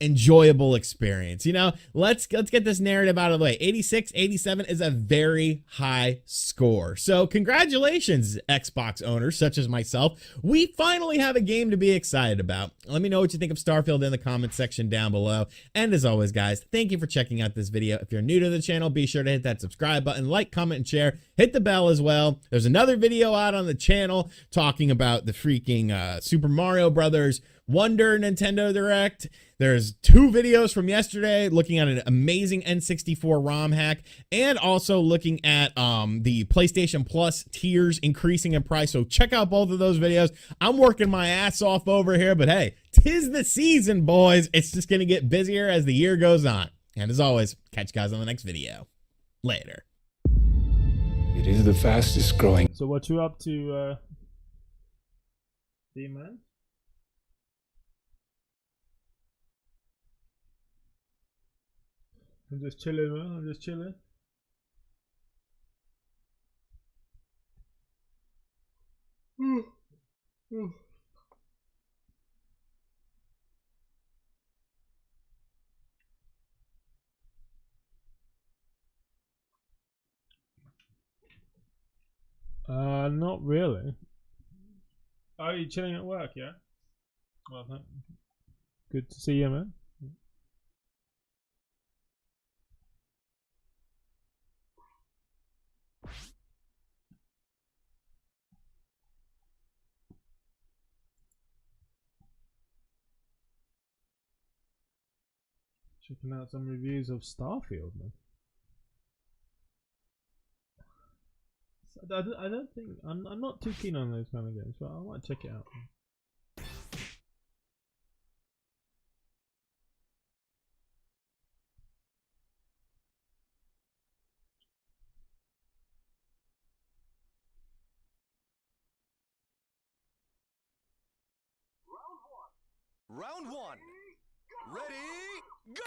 enjoyable experience. You know, let's get this narrative out of the way. 86, 87 is a very high score. So congratulations, Xbox owners such as myself. We finally have a game to be excited about. Let me know what you think of Starfield in the comment section down below. And as always, guys, thank you for checking out this video. If you're new to the channel, be sure to hit that subscribe button, like, comment, and share. Hit the bell as well. There's another video out on the channel talking about the freaking Super Mario Brothers Wonder Nintendo Direct. There's 2 videos from yesterday looking at an amazing N64 ROM hack, and also looking at the PlayStation Plus tiers increasing in price. So check out both of those videos. I'm working my ass off over here, but hey, 'tis the season, boys. It's just gonna get busier as the year goes on. And as always, catch you guys on the next video. Later. It is the fastest growing. So what you up to, D-man? I'm just chilling, man. I'm just chilling. Not really. Oh, you chilling at work, yeah? Well, good to see you, man. Checking out some reviews of Starfield, man. I don't think I'm not too keen on those kind of games, but I might check it out. Round one. Ready, go!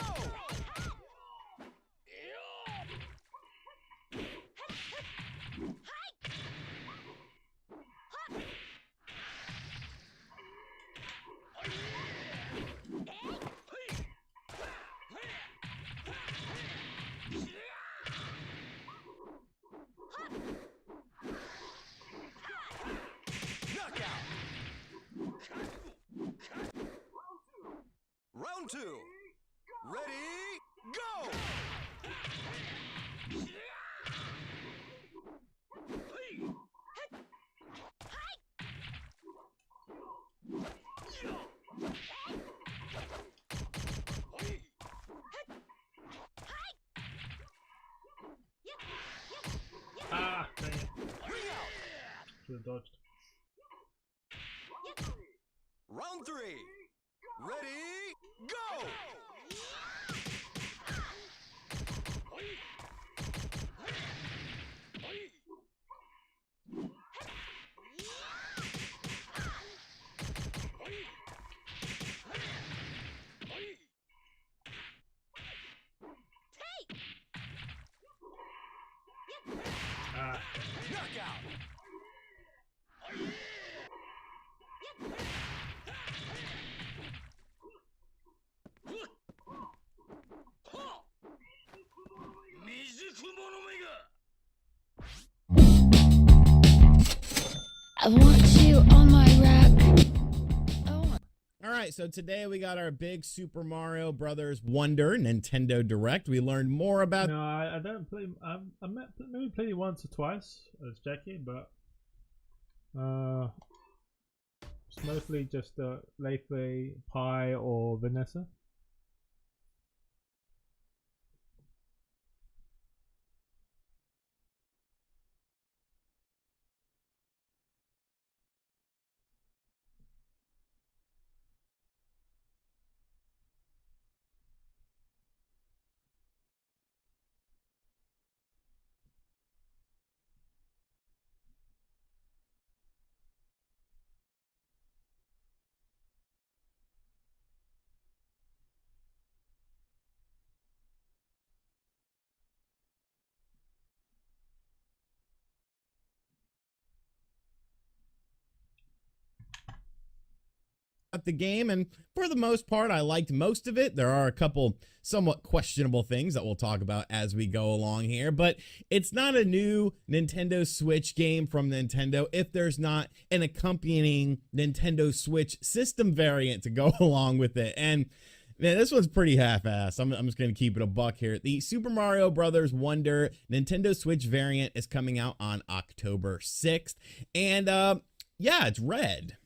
Round two. Ready, go! Ah, dang it. Should have dodged. Round 3. Ready, go! Ah, Knockout! I want you on my rack. Oh. All right, so today we got our big Super Mario Brothers Wonder Nintendo Direct. We learned more about. no, I don't play. I maybe played it once or twice as Jackie, but it's mostly just Leifei, Pi, or Vanessa. The game, and for the most part I liked most of it. There are a couple somewhat questionable things that we'll talk about as we go along here, but it's not a new Nintendo Switch game from Nintendo if there's not an accompanying Nintendo Switch system variant to go along with it. And man, this one's pretty half-assed. I'm just gonna keep it a buck here. The Super Mario Brothers Wonder Nintendo Switch variant is coming out on October 6th, and yeah, it's red.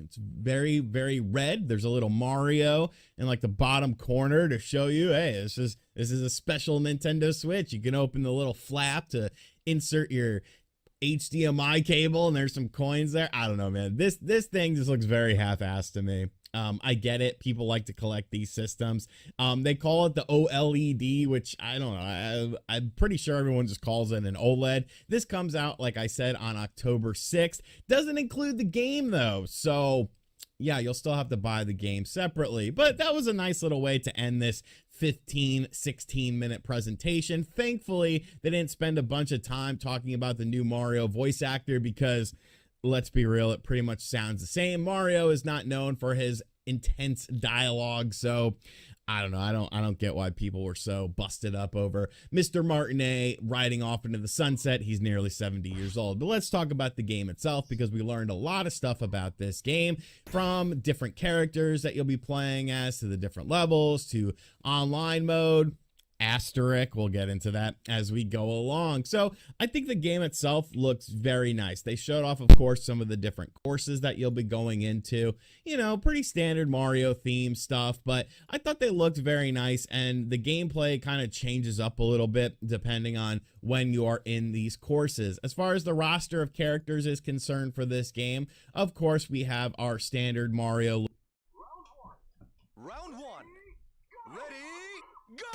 It's very, very red. There's a little Mario in like the bottom corner to show you, hey, this is a special Nintendo Switch. You can open the little flap to insert your HDMI cable, and there's some coins there. I don't know, man. This thing just looks very half-assed to me. I get it. People like to collect these systems. They call it the OLED, which I don't know. I'm pretty sure everyone just calls it an OLED. This comes out, like I said, on October 6th. Doesn't include the game, though. So, yeah, you'll still have to buy the game separately. But that was a nice little way to end this 15, 16-minute presentation. Thankfully, they didn't spend a bunch of time talking about the new Mario voice actor because, let's be real, it pretty much sounds the same. Mario is not known for his intense dialogue, so I don't know. I don't get why people were so busted up over Mr. Martinet riding off into the sunset. He's nearly 70 years old. But let's talk about the game itself, because we learned a lot of stuff about this game, from different characters that you'll be playing as, to the different levels, to online mode. Asterisk, we'll get into that as we go along. So I think the game itself looks very nice. They showed off, of course, some of the different courses that you'll be going into, you know, pretty standard Mario theme stuff, but I thought they looked very nice, and the gameplay kind of changes up a little bit depending on when you are in these courses. As far as the roster of characters is concerned for this game, of course, we have our standard Mario. Round 1. Ready, go!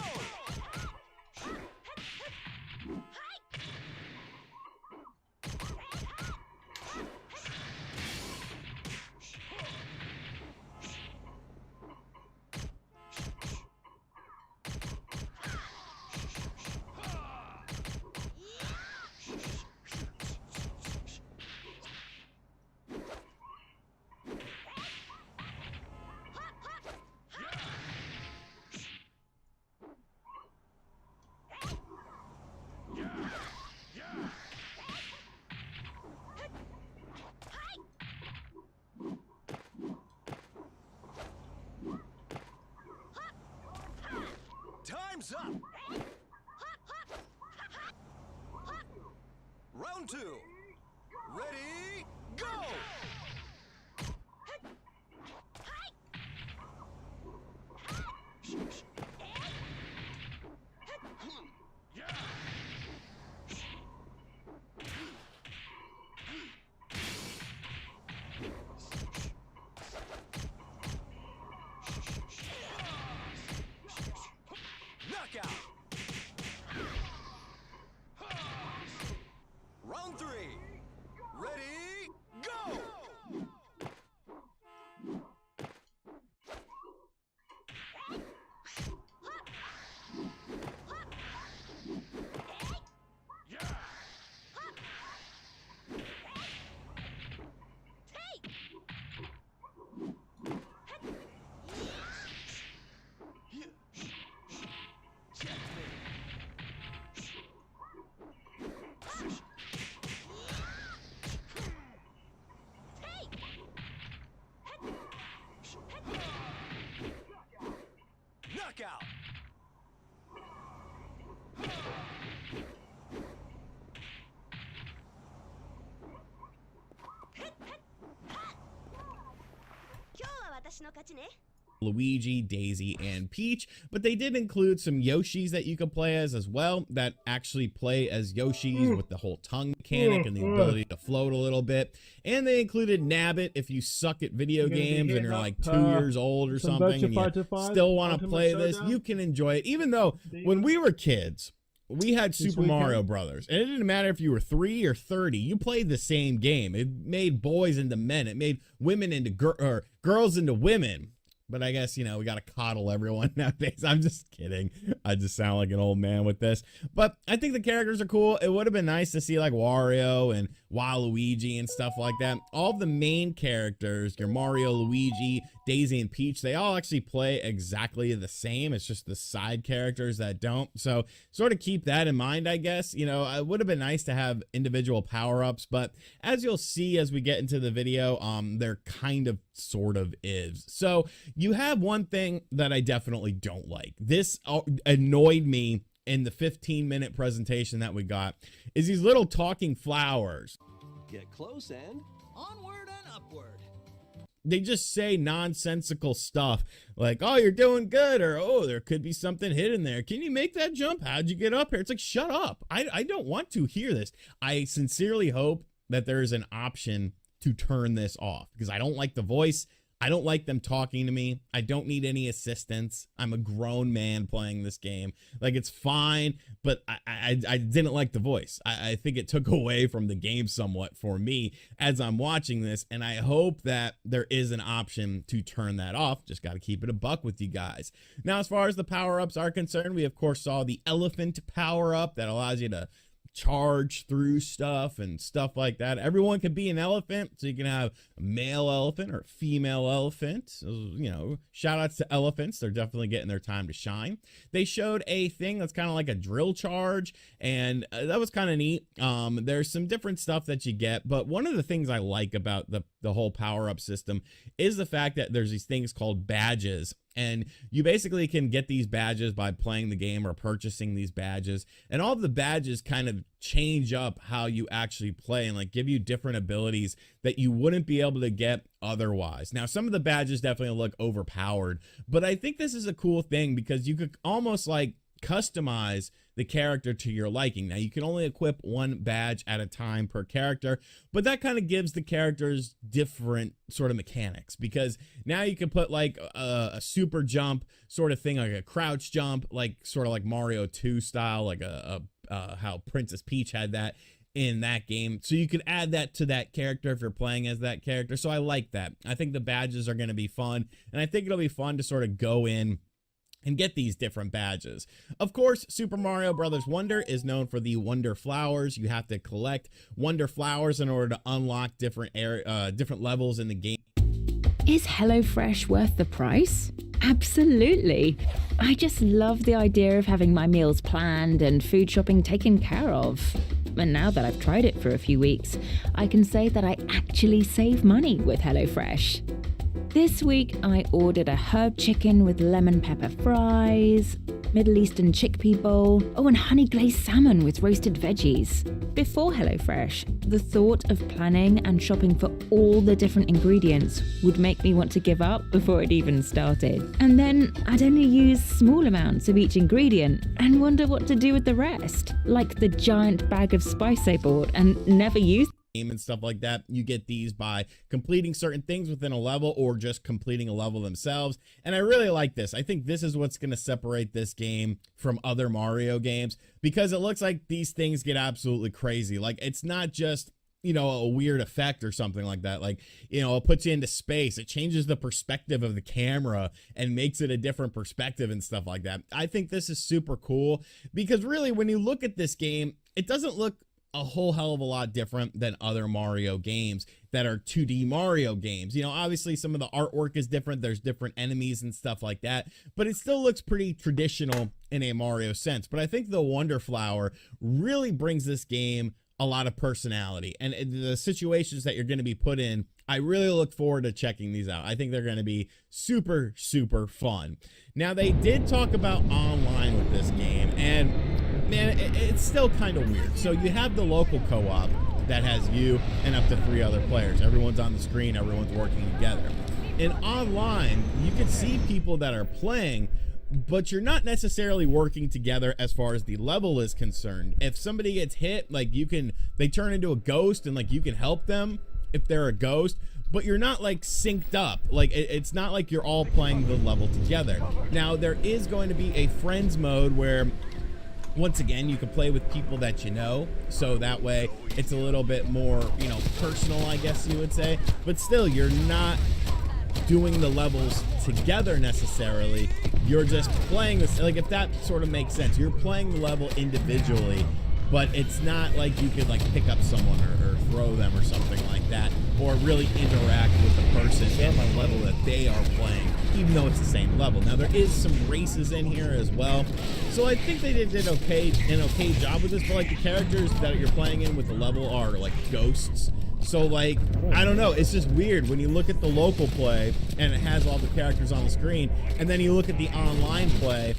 Time's up. Round 2. Ready, go! Knockout. Round 3. Ready, go! Knockout. Luigi, Daisy, and Peach, but they did include some Yoshis that you could play as well, that actually play as Yoshis with the whole tongue mechanic and the ability to float a little bit. And they included Nabbit if you suck at video games and you're like 2 years old or something and you still want to play this, you can enjoy it. Even though when we were kids, we had Super Mario Brothers, and it didn't matter if you were 3 or 30, you played the same game. It made boys into men, it made women into girls into women. But I guess, you know, we got to coddle everyone nowadays. I'm just kidding. I just sound like an old man with this. But I think the characters are cool. It would have been nice to see like Wario and Waluigi and stuff like that. All of the main characters, your Mario, Luigi, Daisy, and Peach, they all actually play exactly the same. It's just the side characters that don't. So sort of keep that in mind, I guess. You know, it would have been nice to have individual power-ups. But as you'll see as we get into the video, there kind of sort of is. So you have one thing that I definitely don't like. This annoyed me in the 15-minute presentation that we got, is these little talking flowers. Get close and onward and upward. They just say nonsensical stuff like, oh, you're doing good, or oh, there could be something hidden there. Can you make that jump? How'd you get up here? It's like, shut up. I don't want to hear this. I sincerely hope that there is an option to turn this off because I don't like the voice. I don't like them talking to me. I don't need any assistance. I'm a grown man playing this game. Like, it's fine, but I didn't like the voice. I think it took away from the game somewhat for me as I'm watching this, and I hope that there is an option to turn that off. Just got to keep it a buck with you guys. Now, as far as the power-ups are concerned, we, of course, saw the elephant power-up that allows you to charge through stuff and stuff like that. Everyone can be an elephant, so you can have a male elephant or a female elephant. So, you know, shout outs to elephants. They're definitely getting their time to shine. They showed a thing that's kind of like a drill charge, and that was kind of neat. There's some different stuff that you get, but one of the things I like about the whole power-up system is the fact that there's these things called badges. And you basically can get these badges by playing the game or purchasing these badges. And all of the badges kind of change up how you actually play and like give you different abilities that you wouldn't be able to get otherwise. Now, some of the badges definitely look overpowered, but I think this is a cool thing because you could almost like customize the character to your liking. Now, you can only equip one badge at a time per character, but that kind of gives the characters different sort of mechanics because now you can put like a super jump sort of thing, like a crouch jump, like sort of like Mario 2 style, like how Princess Peach had that in that game. So you could add that to that character if you're playing as that character. So I like that. I think the badges are going to be fun, and I think it'll be fun to sort of go in and get these different badges. Of course, Super Mario Bros. Wonder is known for the Wonder Flowers. You have to collect Wonder Flowers in order to unlock different levels in the game. Is HelloFresh worth the price? Absolutely. I just love the idea of having my meals planned and food shopping taken care of. And now that I've tried it for a few weeks, I can say that I actually save money with HelloFresh. This week, I ordered a herb chicken with lemon pepper fries, Middle Eastern chickpea bowl, and honey glazed salmon with roasted veggies. Before HelloFresh, the thought of planning and shopping for all the different ingredients would make me want to give up before it even started. And then I'd only use small amounts of each ingredient and wonder what to do with the rest, like the giant bag of spice I bought and never used. And stuff like that. You get these by completing certain things within a level or just completing a level themselves. And I really like this. I think this is what's going to separate this game from other Mario games, because it looks like these things get absolutely crazy. Like, it's not just, you know, a weird effect or something like that. Like, you know, it puts you into space. It changes the perspective of the camera and makes it a different perspective and stuff like that. I think this is super cool because really when you look at this game, it doesn't look a whole hell of a lot different than other Mario games that are 2D Mario games. You know, obviously some of the artwork is different. There's different enemies and stuff like that, but it still looks pretty traditional in a Mario sense. But I think the Wonder Flower really brings this game a lot of personality, and the situations that you're going to be put in, I really look forward to checking these out. I think they're going to be super, super fun. Now, they did talk about online with this game, and man, it's still kind of weird. So you have the local co-op that has you and up to 3 other players. Everyone's on the screen, everyone's working together. And online, you can see people that are playing, but you're not necessarily working together as far as the level is concerned. If somebody gets hit, like they turn into a ghost and like you can help them if they're a ghost, but you're not like synced up. Like it's not like you're all playing the level together. Now there is going to be a friends mode where once again, you can play with people that you know, so that way it's a little bit more, you know, personal, I guess you would say, but still you're not doing the levels together necessarily. You're just playing this, like, if that sort of makes sense. You're playing the level individually, but it's not like you could like pick up someone or throw them or something like that, or really interact with the person in the level that they are playing, even though it's the same level. Now there is some races in here as well, so I think they did an okay job with this. But like the characters that you're playing in with the level are like ghosts. So like, I don't know, it's just weird when you look at the local play and it has all the characters on the screen, and then you look at the online play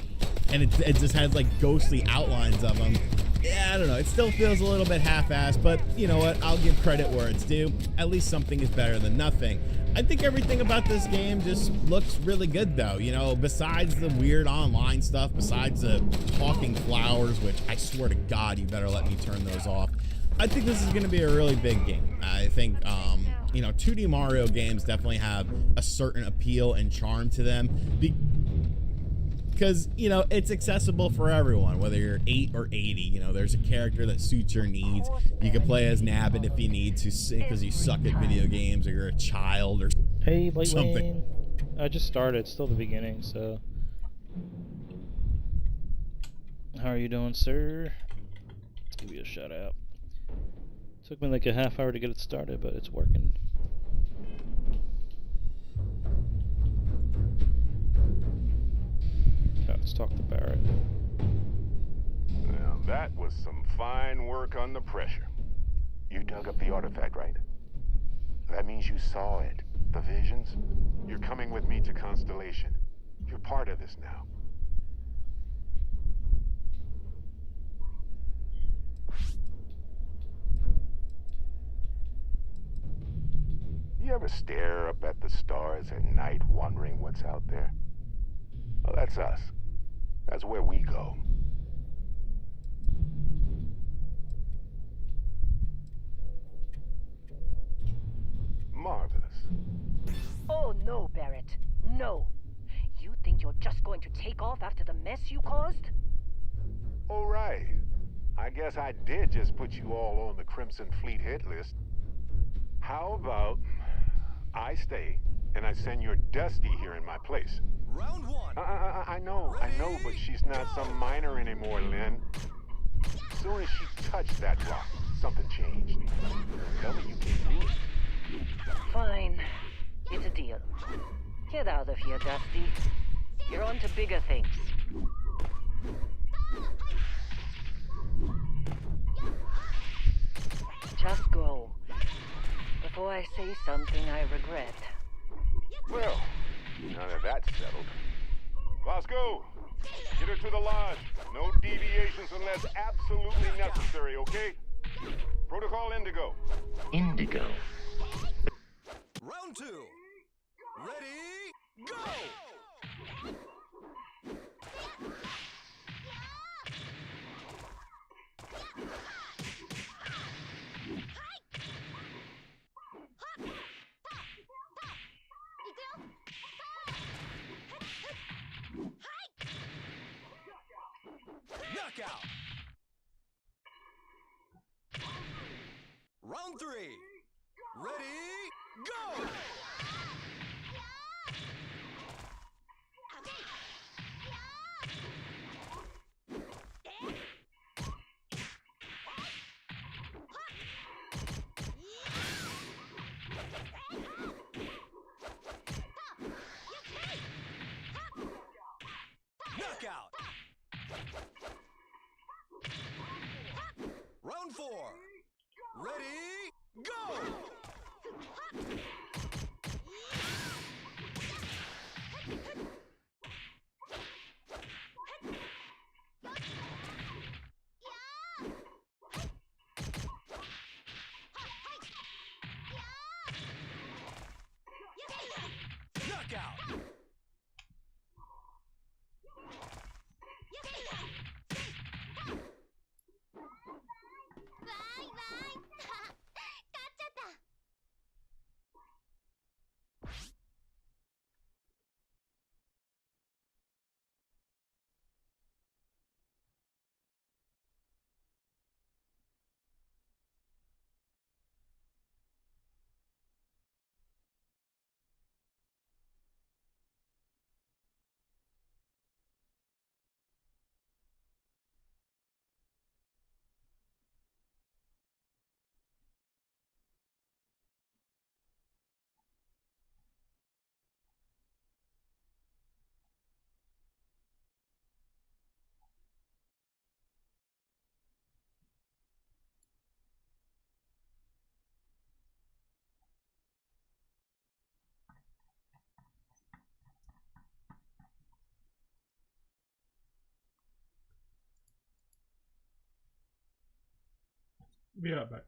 and it just has like ghostly outlines of them. Yeah, I don't know, it still feels a little bit half-assed, but you know what, I'll give credit where it's due. At least something is better than nothing. I think everything about this game just looks really good though, you know, besides the weird online stuff, besides the talking flowers, which I swear to God, you better let me turn those off. I think this is going to be a really big game. I think, you know, 2D Mario games definitely have a certain appeal and charm to them because, you know, it's accessible for everyone, whether you're 8 or 80. You know, there's a character that suits your needs. You can play as Nabbit if you need to, because you suck at video games or you're a child or hey, Lightwing. something. I just started. It's still the beginning, so. How are you doing, sir? Let's give you a shout out. Took me like a half hour to get it started, but it's working. Now let's talk to Barrett. Now that was some fine work under pressure. You dug up the artifact, right? That means you saw it. The visions? You're coming with me to Constellation. You're part of this now. You ever stare up at the stars at night wondering what's out there? Well, that's us. That's where we go. Marvelous. Oh no, Barrett. No. You think you're just going to take off after the mess you caused? All right. I guess I did just put you all on the Crimson Fleet hit list. How about I stay and I send your Dusty here in my place? Round 1. I know, but she's not some minor anymore, Lynn. As soon as she touched that rock, something changed. Tell me you can do it. Fine. It's a deal. Get out of here, Dusty. You're on to bigger things. Just go. Before I say something I regret. Well, now that that's settled. Bosco, get her to the lodge. No deviations unless absolutely necessary, okay? Protocol Indigo. Indigo. Round 2. Ready, go! Knockout! Round 3. Ready, go! Knockout! Round 4. Ready, go! Knockout! Be right back.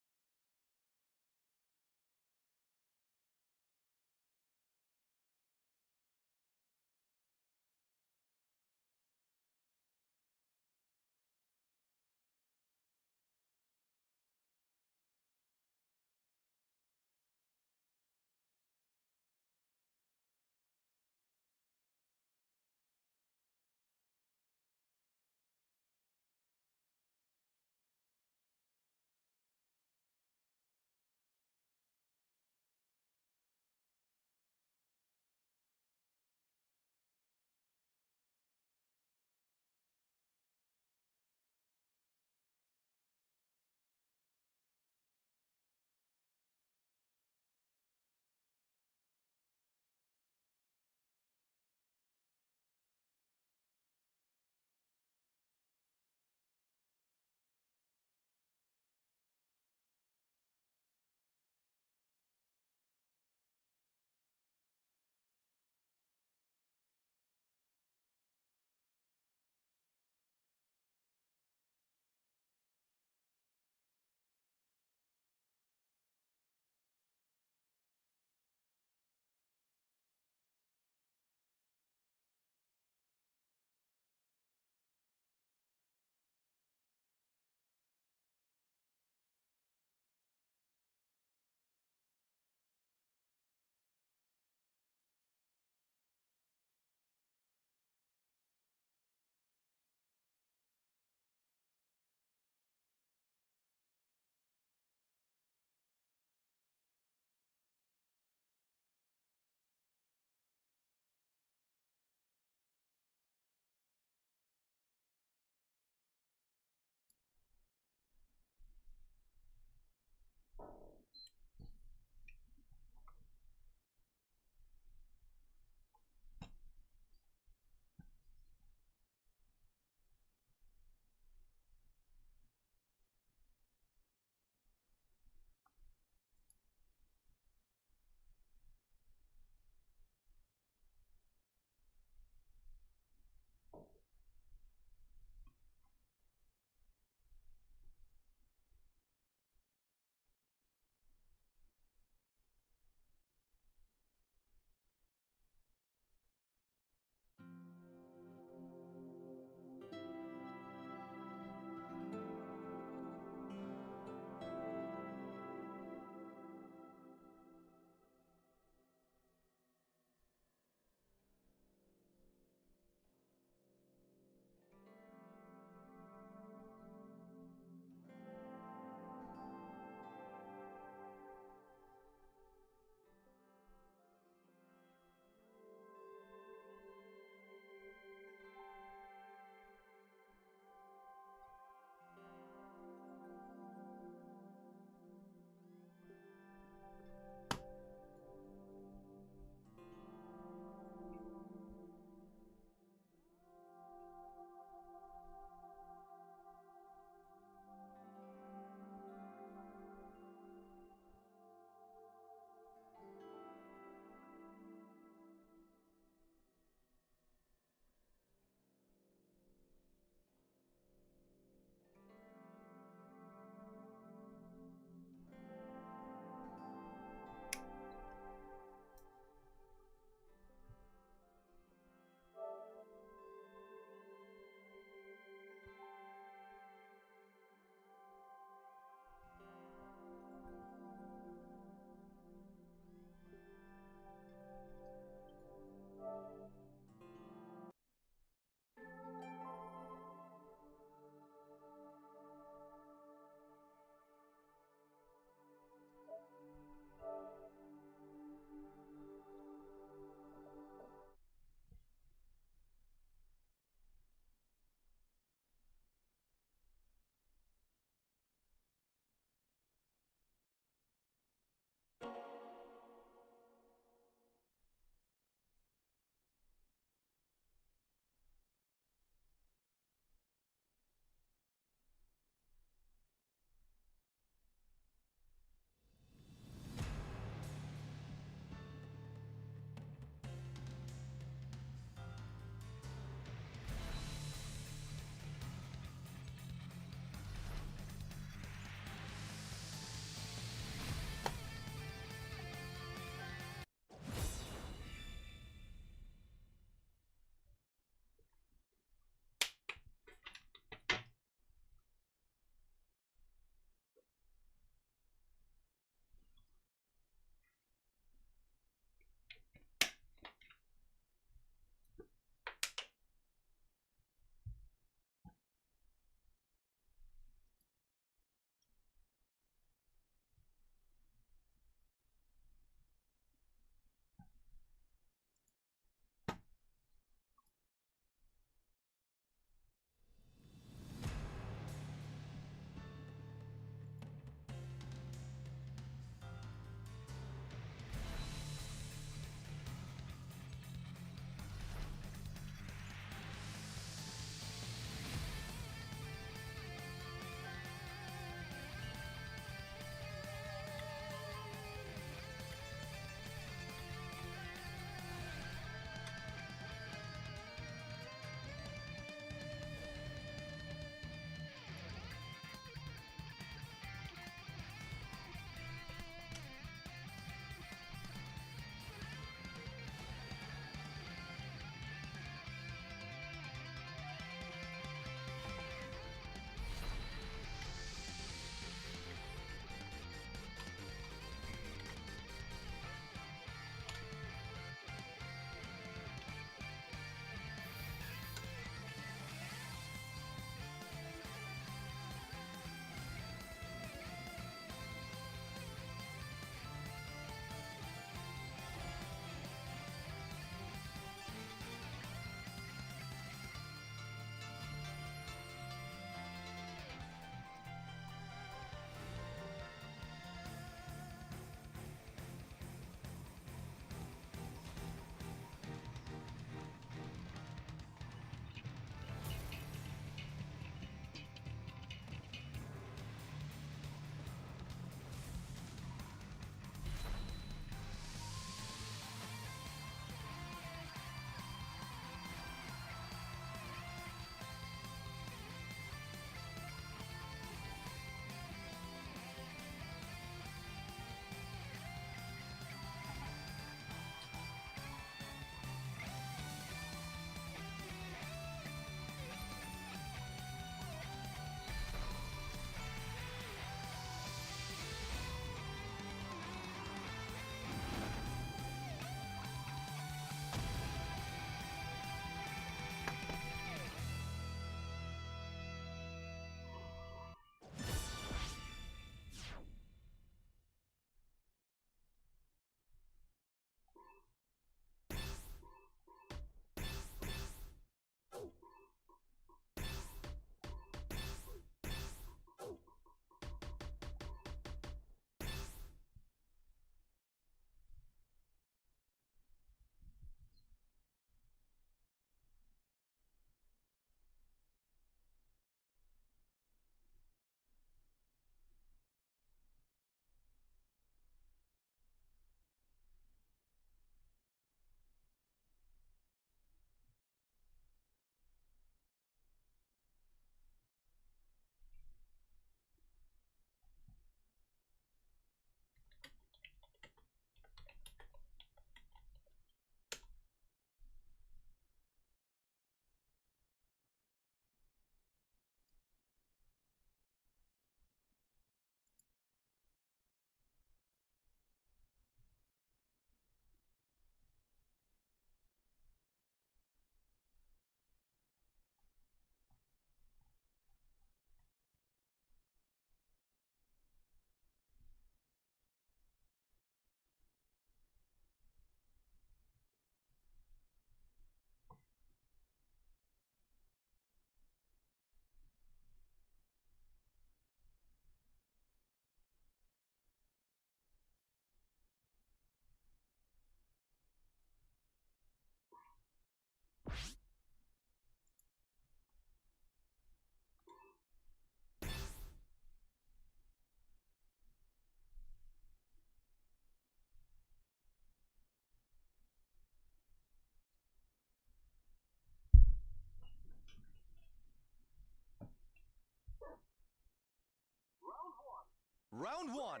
Round one.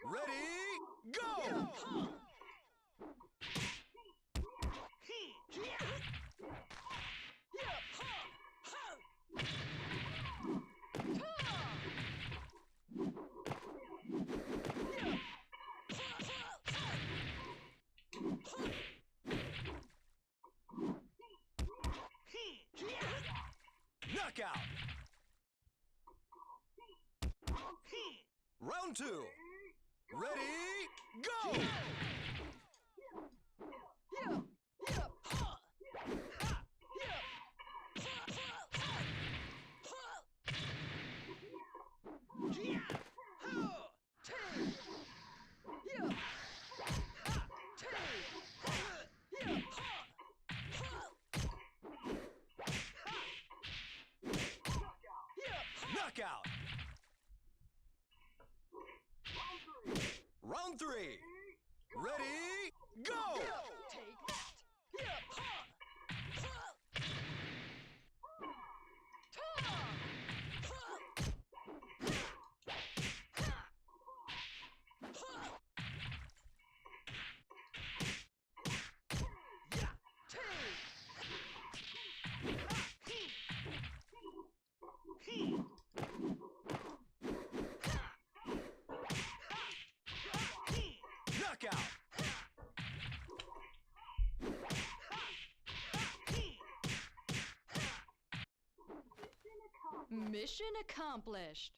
Ready, go! Knockout. Round two. Ready, go! Knockout. Round three. Ready, go! Knockout. Mission accomplished.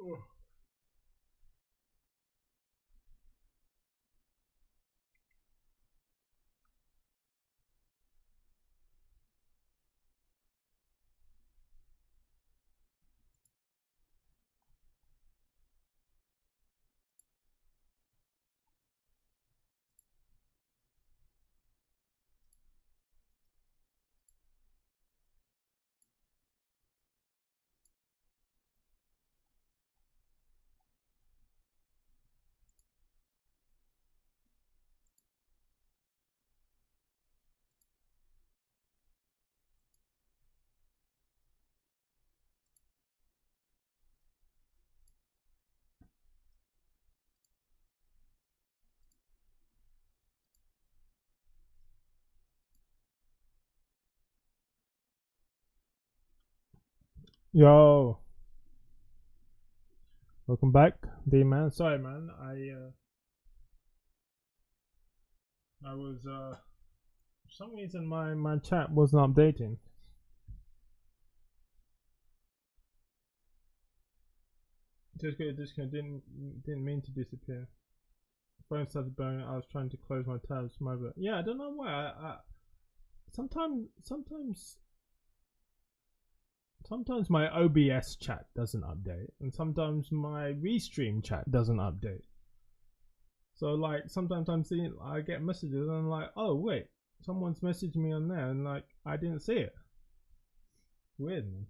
Oh. Yo, welcome back, D-Man. Sorry, man. I was for some reason my chat wasn't updating. Just got disconnected. Didn't mean to disappear. Phone started burning. I was trying to close my tabs. My bad. Yeah, I don't know why. I sometimes my OBS chat doesn't update, and sometimes my Restream chat doesn't update. So like sometimes I get messages and I'm like, oh wait, someone's messaged me on there, and like I didn't see it. Weird, man.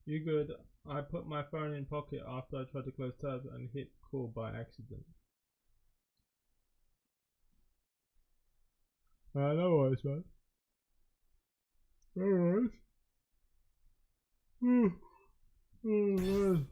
You good? I put my phone in pocket after I tried to close tabs and hit call by accident. No worries, man. No worries.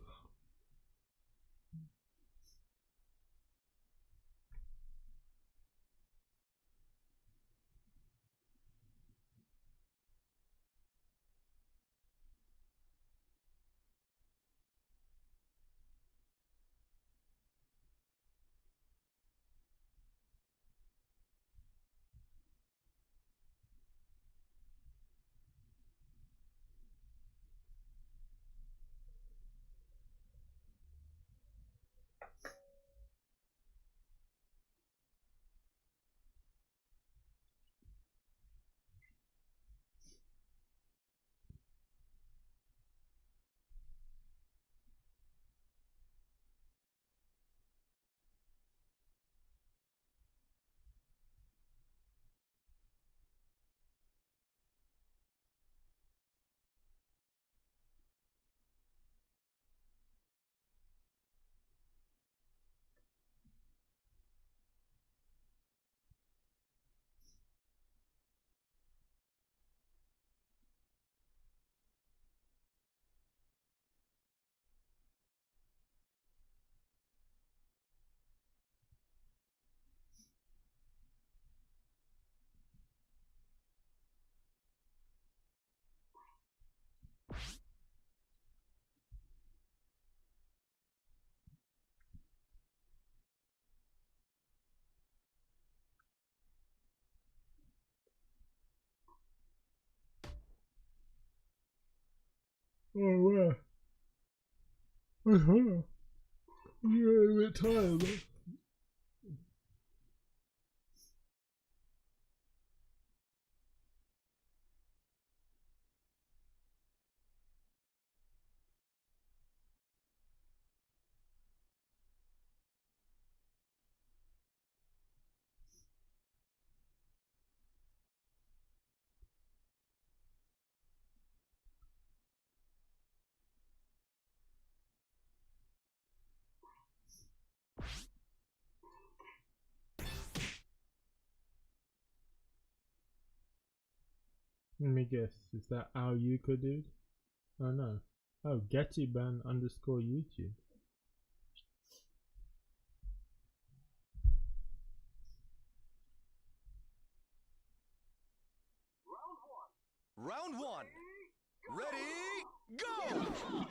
Oh, wow. You're a bit tired, man. Let me guess, is that our Yuko dude? Oh no. Oh, Gettyban _ YouTube. Round one. Ready, go!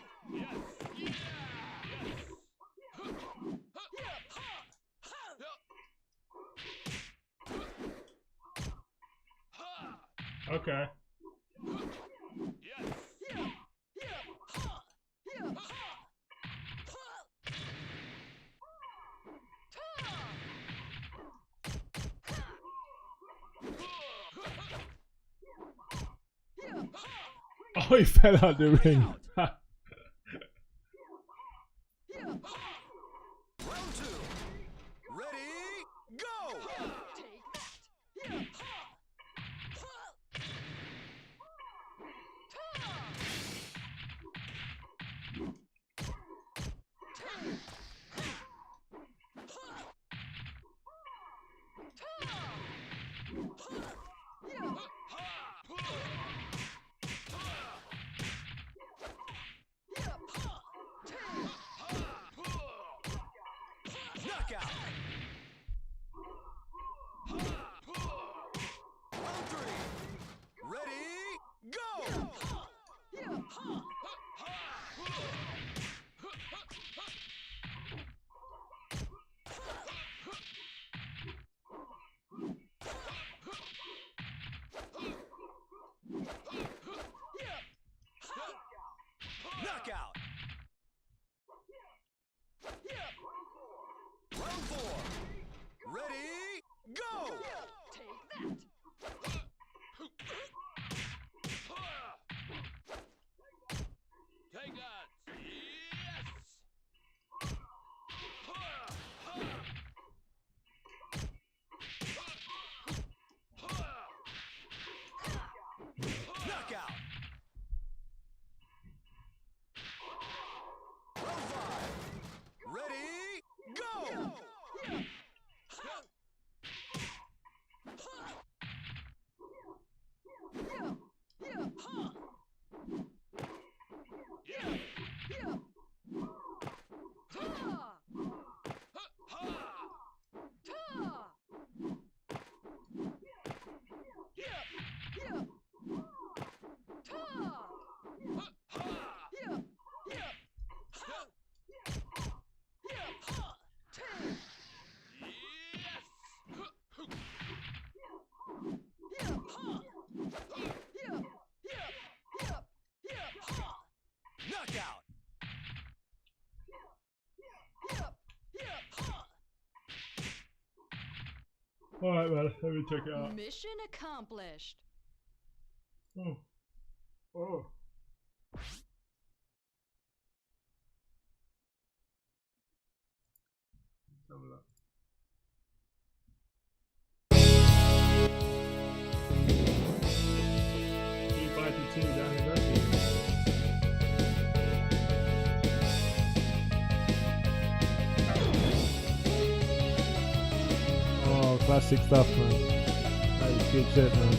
Okay. Oh, he fell out the ring. Round two. Ready, go! Knockout. Round three. Ready, go! Knockout. Round four. Ready, go! Take that. Yes. Knockout. Round five. Ready, go! Knockout. Alright, well, let me check it out. Mission accomplished. Oh. Oh. Let's have a look. Oh, classic stuff, man. That is good shit, man.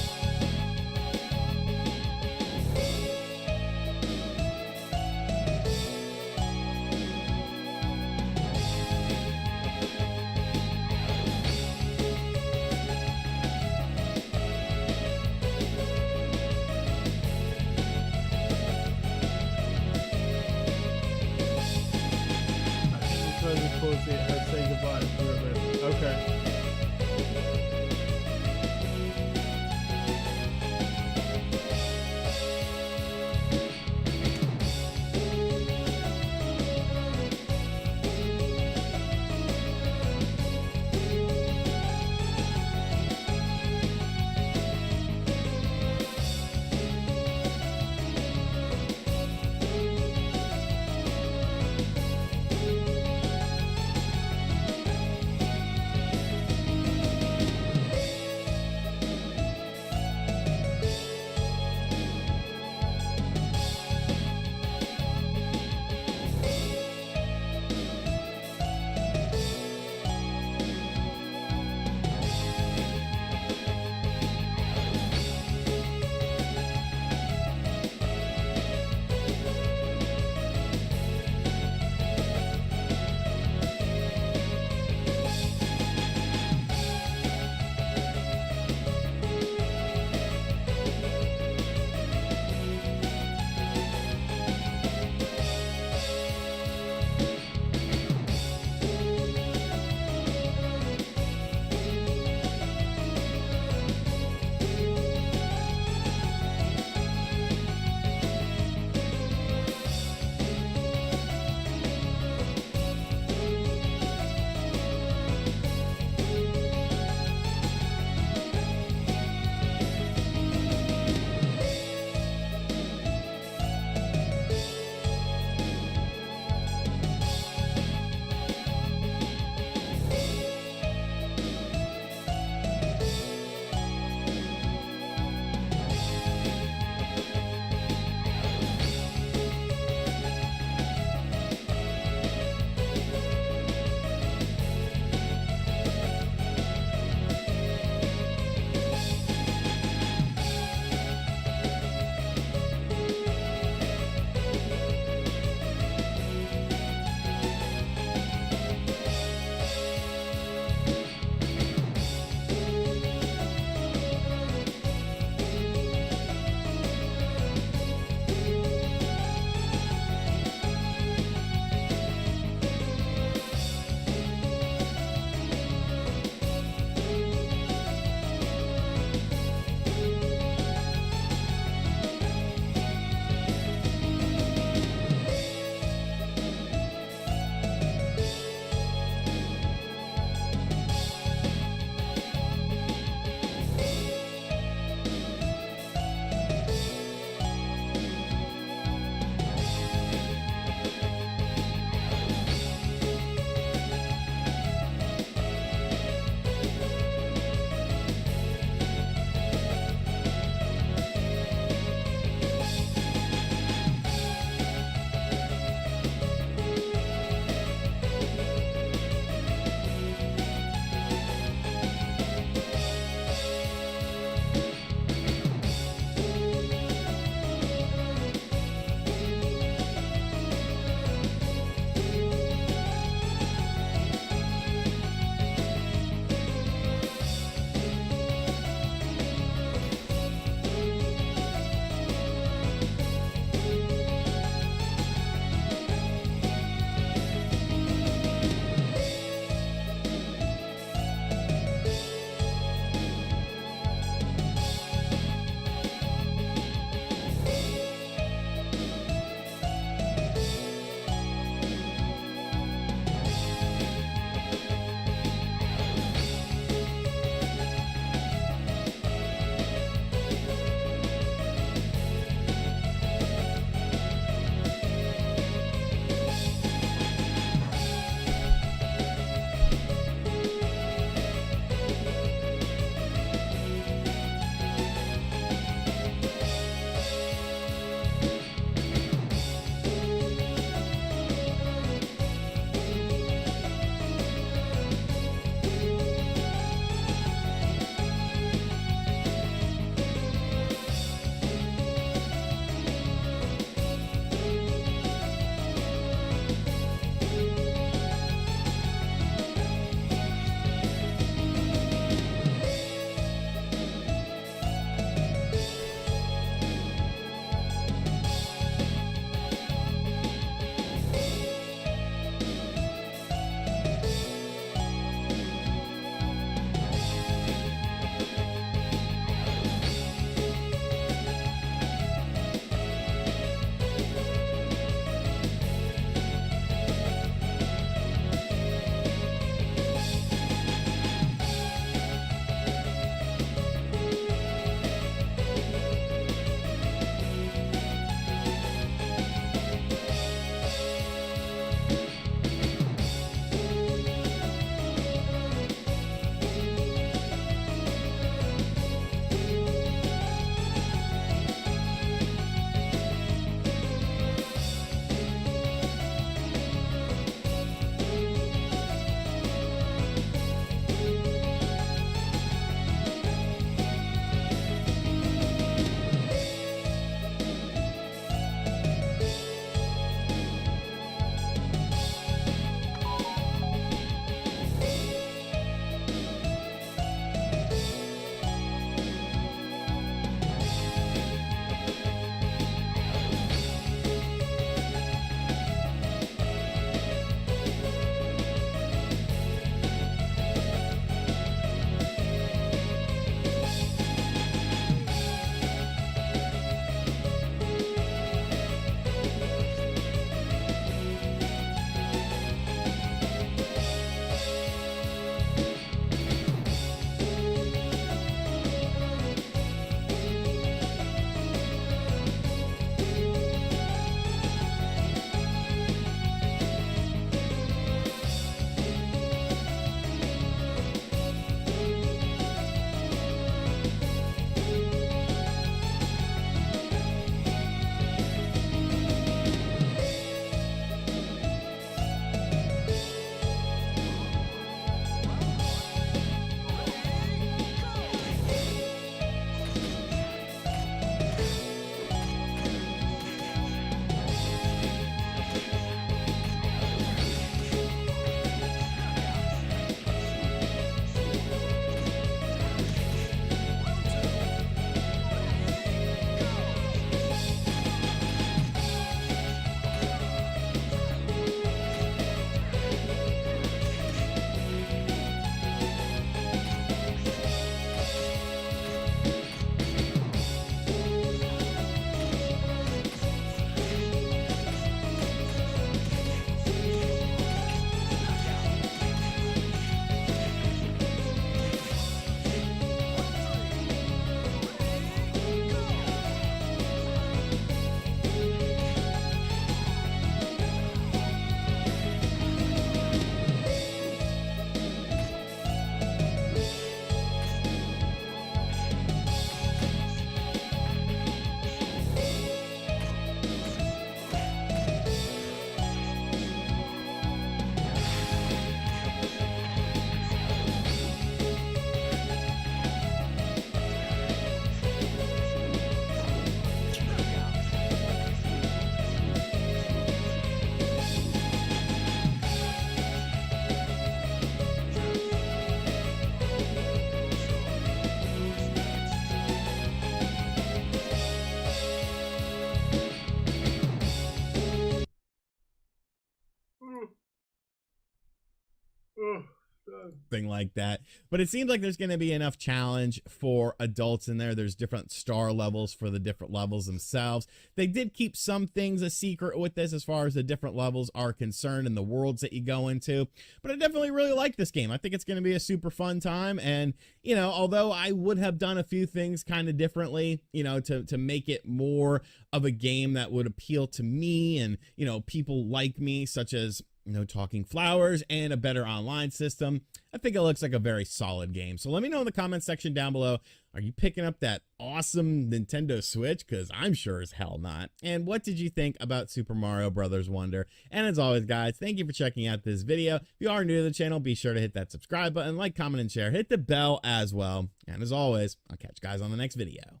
Thing like that. But it seems like there's going to be enough challenge for adults in there. There's different star levels for the different levels themselves. They did keep some things a secret with this as far as the different levels are concerned and the worlds that you go into. But I definitely really like this game. I think it's going to be a super fun time. And, you know, although I would have done a few things kind of differently, you know, to make it more of a game that would appeal to me and, you know, people like me, such as, you know, talking flowers and a better online system, I think it looks like a very solid game. So let me know in the comment section down below, are you picking up that awesome Nintendo Switch? Because I'm sure as hell not. And what did you think about Super Mario Bros. Wonder? And as always, guys, thank you for checking out this video. If you are new to the channel, be sure to hit that subscribe button, like, comment, and share. Hit the bell as well. And as always, I'll catch you guys on the next video.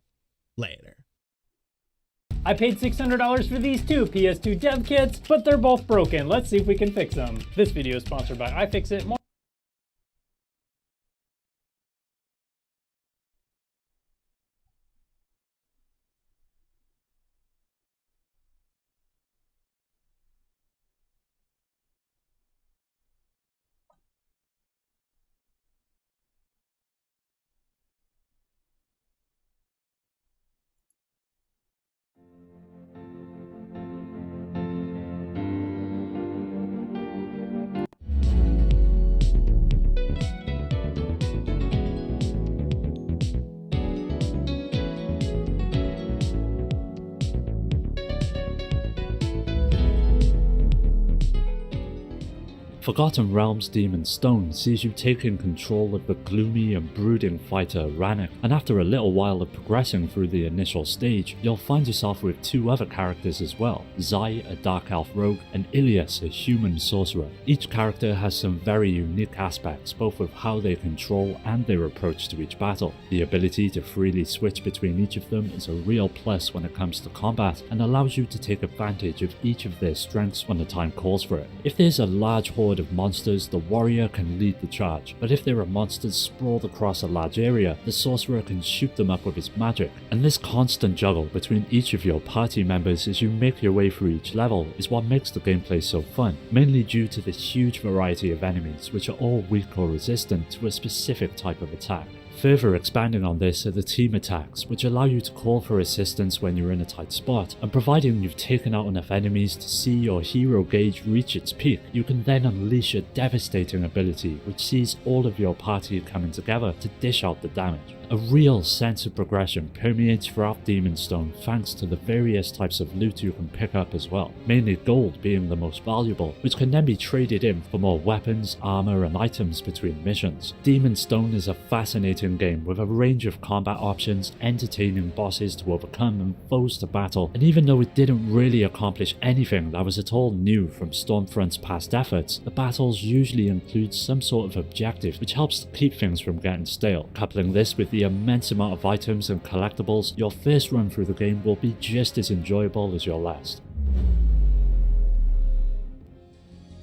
Later. I paid $600 for these two PS2 dev kits, but they're both broken. Let's see if we can fix them. This video is sponsored by iFixit. Forgotten Realms Demon's Stone sees you taking control of the gloomy and brooding fighter Rannoch, and after a little while of progressing through the initial stage, you'll find yourself with two other characters as well, Zai, a Dark Elf rogue, and Ilias, a human sorcerer. Each character has some very unique aspects, both with how they control and their approach to each battle. The ability to freely switch between each of them is a real plus when it comes to combat, and allows you to take advantage of each of their strengths when the time calls for it. If there's a large horde of monsters, the warrior can lead the charge, but if there are monsters sprawled across a large area, the sorcerer can shoot them up with his magic. And this constant juggle between each of your party members as you make your way through each level is what makes the gameplay so fun, mainly due to the huge variety of enemies which are all weak or resistant to a specific type of attack. Further expanding on this are the team attacks, which allow you to call for assistance when you're in a tight spot, and providing you've taken out enough enemies to see your hero gauge reach its peak, you can then unleash a devastating ability which sees all of your party coming together to dish out the damage. A real sense of progression permeates throughout Demon's Stone thanks to the various types of loot you can pick up as well, mainly gold being the most valuable, which can then be traded in for more weapons, armor, and items between missions. Demon's Stone is a fascinating game with a range of combat options, entertaining bosses to overcome and foes to battle, and even though it didn't really accomplish anything that was at all new from Stormfront's past efforts, the battles usually include some sort of objective which helps to keep things from getting stale. Coupling this with the immense amount of items and collectibles, your first run through the game will be just as enjoyable as your last.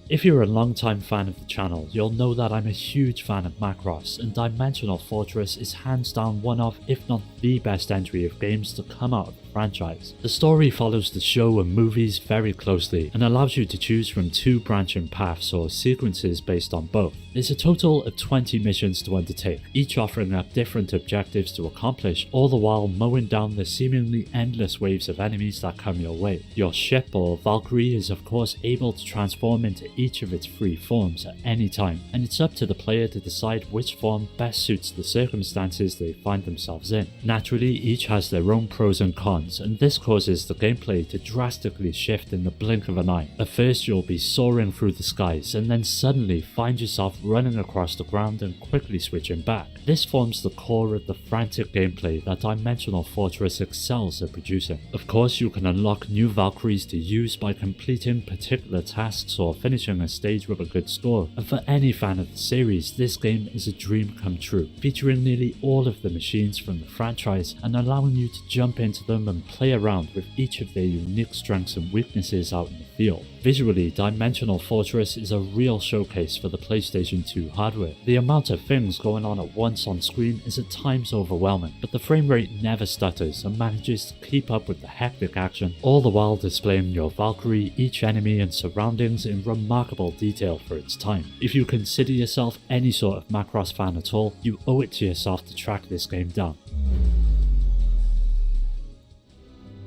If you're a long-time fan of the channel, you'll know that I'm a huge fan of Macross, and Dimensional Fortress is hands down one of, if not the best entry of games to come out of the franchise. The story follows the show and movies very closely, and allows you to choose from two branching paths or sequences based on both. There's a total of 20 missions to undertake, each offering up different objectives to accomplish, all the while mowing down the seemingly endless waves of enemies that come your way. Your ship, or Valkyrie, is of course able to transform into each of its three forms at any time, and it's up to the player to decide which form best suits the circumstances they find themselves in. Naturally, each has their own pros and cons, and this causes the gameplay to drastically shift in the blink of an eye. At first you'll be soaring through the skies, and then suddenly find yourself running across the ground and quickly switching back. This forms the core of the frantic gameplay that Dimensional Fortress excels at producing. Of course, you can unlock new Valkyries to use by completing particular tasks or finishing a stage with a good score, and for any fan of the series, this game is a dream come true, featuring nearly all of the machines from the franchise and allowing you to jump into them and play around with each of their unique strengths and weaknesses out in the field. Visually, Dimensional Fortress is a real showcase for the PlayStation 2 hardware. The amount of things going on at once on screen is at times overwhelming, but the frame rate never stutters and manages to keep up with the hectic action, all the while displaying your Valkyrie, each enemy and surroundings in remarkable remarkable detail for its time. If you consider yourself any sort of Macross fan at all, you owe it to yourself to track this game down.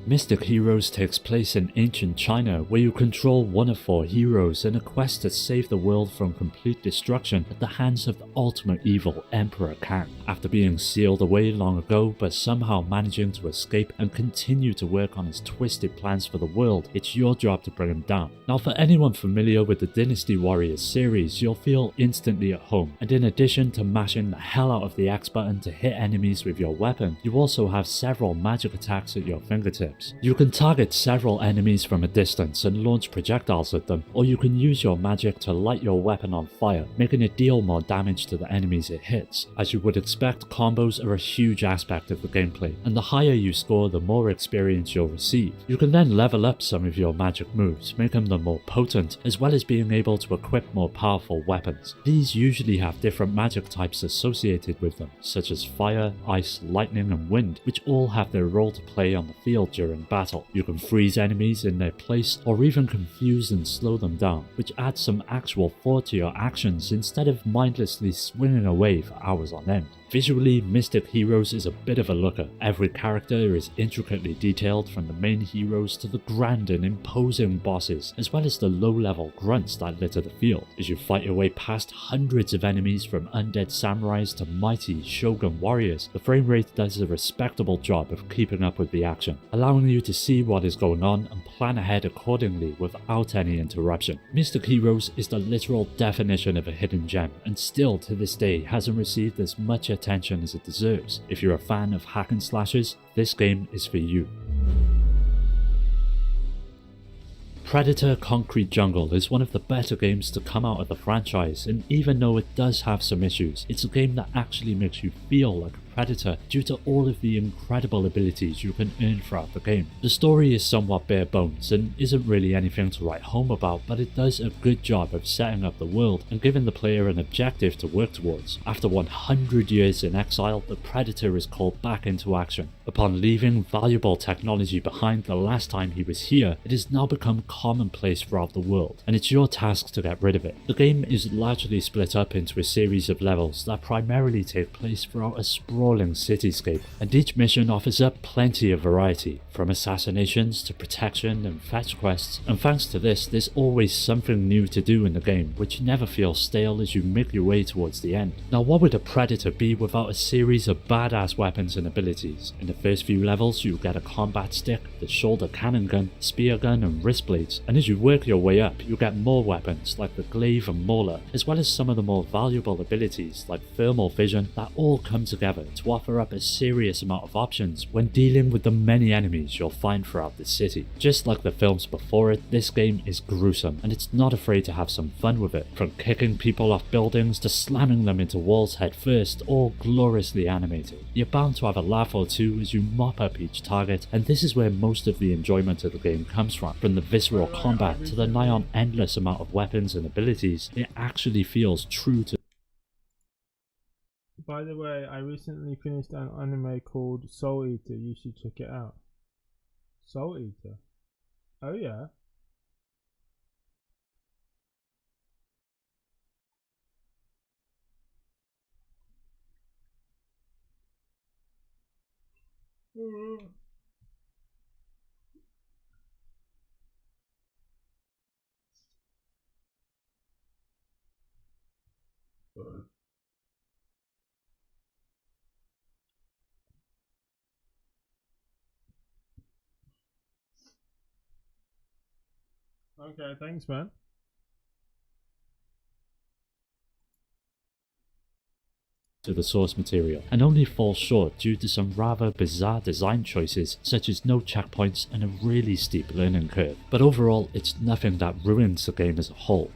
Mystic Heroes takes place in ancient China, where you control one of 4 heroes in a quest to save the world from complete destruction at the hands of the ultimate evil Emperor Kang. After being sealed away long ago but somehow managing to escape and continue to work on his twisted plans for the world, it's your job to bring him down. Now, for anyone familiar with the Dynasty Warriors series, you'll feel instantly at home, and in addition to mashing the hell out of the X button to hit enemies with your weapon, you also have several magic attacks at your fingertips. You can target several enemies from a distance and launch projectiles at them, or you can use your magic to light your weapon on fire, making it deal more damage to the enemies it hits. As you would expect, combos are a huge aspect of the gameplay, and the higher you score, the more experience you'll receive. You can then level up some of your magic moves, making them more potent, as well as being able to equip more powerful weapons. These usually have different magic types associated with them, such as fire, ice, lightning, and wind, which all have their role to play on the field during battle. You can freeze enemies in their place or even confuse and slow them down, which adds some actual thought to your actions instead of mindlessly swinging away for hours on end. Visually, Mystic Heroes is a bit of a looker. Every character is intricately detailed, from the main heroes to the grand and imposing bosses, as well as the low-level grunts that litter the field. As you fight your way past hundreds of enemies, from undead samurais to mighty shogun warriors, the frame rate does a respectable job of keeping up with the action, allowing you to see what is going on and plan ahead accordingly without any interruption. Mystic Heroes is the literal definition of a hidden gem, and still to this day hasn't received as much attention as it deserves. If you're a fan of hack and slashes, this game is for you. Predator Concrete Jungle is one of the better games to come out of the franchise, and even though it does have some issues, it's a game that actually makes you feel like a predator due to all of the incredible abilities you can earn throughout the game. The story is somewhat bare bones and isn't really anything to write home about, but it does a good job of setting up the world and giving the player an objective to work towards. After 100 years in exile, the Predator is called back into action. Upon leaving valuable technology behind the last time he was here, it has now become commonplace throughout the world, and it's your task to get rid of it. The game is largely split up into a series of levels that primarily take place throughout a sprawling cityscape, and each mission offers up plenty of variety, from assassinations to protection and fetch quests, and thanks to this, there's always something new to do in the game, which never feels stale as you make your way towards the end. Now, what would a Predator be without a series of badass weapons and abilities? In the first few levels, you get a combat stick, the shoulder cannon gun, spear gun, and wrist blades, and as you work your way up, you get more weapons like the glaive and mauler, as well as some of the more valuable abilities like thermal vision that all come together to offer up a serious amount of options when dealing with the many enemies you'll find throughout the city. Just like the films before it, this game is gruesome, and it's not afraid to have some fun with it, from kicking people off buildings to slamming them into walls head first, all gloriously animated. You're bound to have a laugh or two as you mop up each target, and this is where most of the enjoyment of the game comes from the visceral combat to the nigh on endless amount of weapons and abilities. It actually feels true to. By the way, I recently finished an anime called Soul Eater. You should check it out. Soul Eater. Oh yeah. Okay, thanks, man. To the source material, and only falls short due to some rather bizarre design choices, such as no checkpoints and a really steep learning curve. But overall, it's nothing that ruins the game as a whole.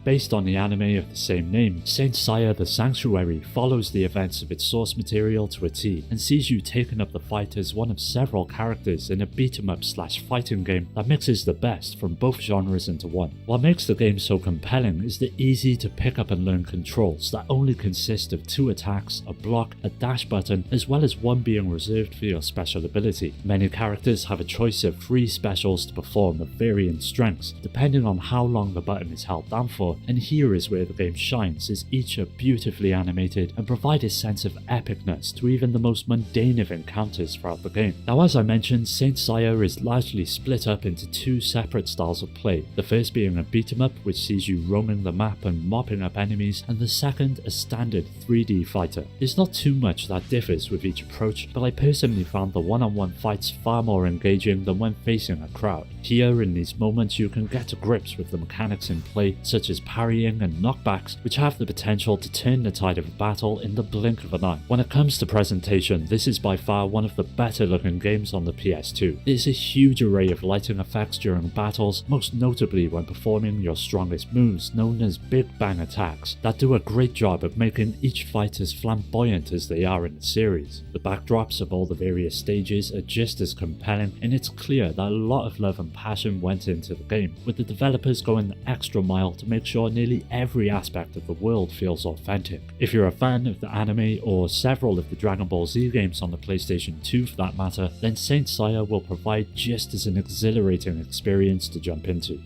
Based on the anime of the same name, Saint Seiya the Sanctuary follows the events of its source material to a T, and sees you taking up the fight as one of several characters in a beat-em-up/fighting game that mixes the best from both genres into one. What makes the game so compelling is the easy to pick up and learn controls that only consist of 2 attacks, a block, a dash button, as well as one being reserved for your special ability. Many characters have a choice of 3 specials to perform of varying strengths, depending on how long the button is held down for, and here is where the game shines, as each are beautifully animated and provide a sense of epicness to even the most mundane of encounters throughout the game. Now, as I mentioned, Saint Seiya is largely split up into 2 separate styles of play, the first being a beat-em-up which sees you roaming the map and mopping up enemies, and the second a standard 3D fighter. There's not too much that differs with each approach, but I personally found the one-on-one fights far more engaging than when facing a crowd. Here, in these moments, you can get to grips with the mechanics in play, such as parrying and knockbacks, which have the potential to turn the tide of a battle in the blink of an eye. When it comes to presentation, this is by far one of the better looking games on the PS2. There's a huge array of lighting effects during battles, most notably when performing your strongest moves, known as Big Bang attacks, that do a great job of making each fight as flamboyant as they are in the series. The backdrops of all the various stages are just as compelling, and it's clear that a lot of love and passion went into the game, with the developers going the extra mile to make sure nearly every aspect of the world feels authentic. If you're a fan of the anime or several of the Dragon Ball Z games on the PlayStation 2 for that matter, then Saint Seiya will provide just as an exhilarating experience to jump into.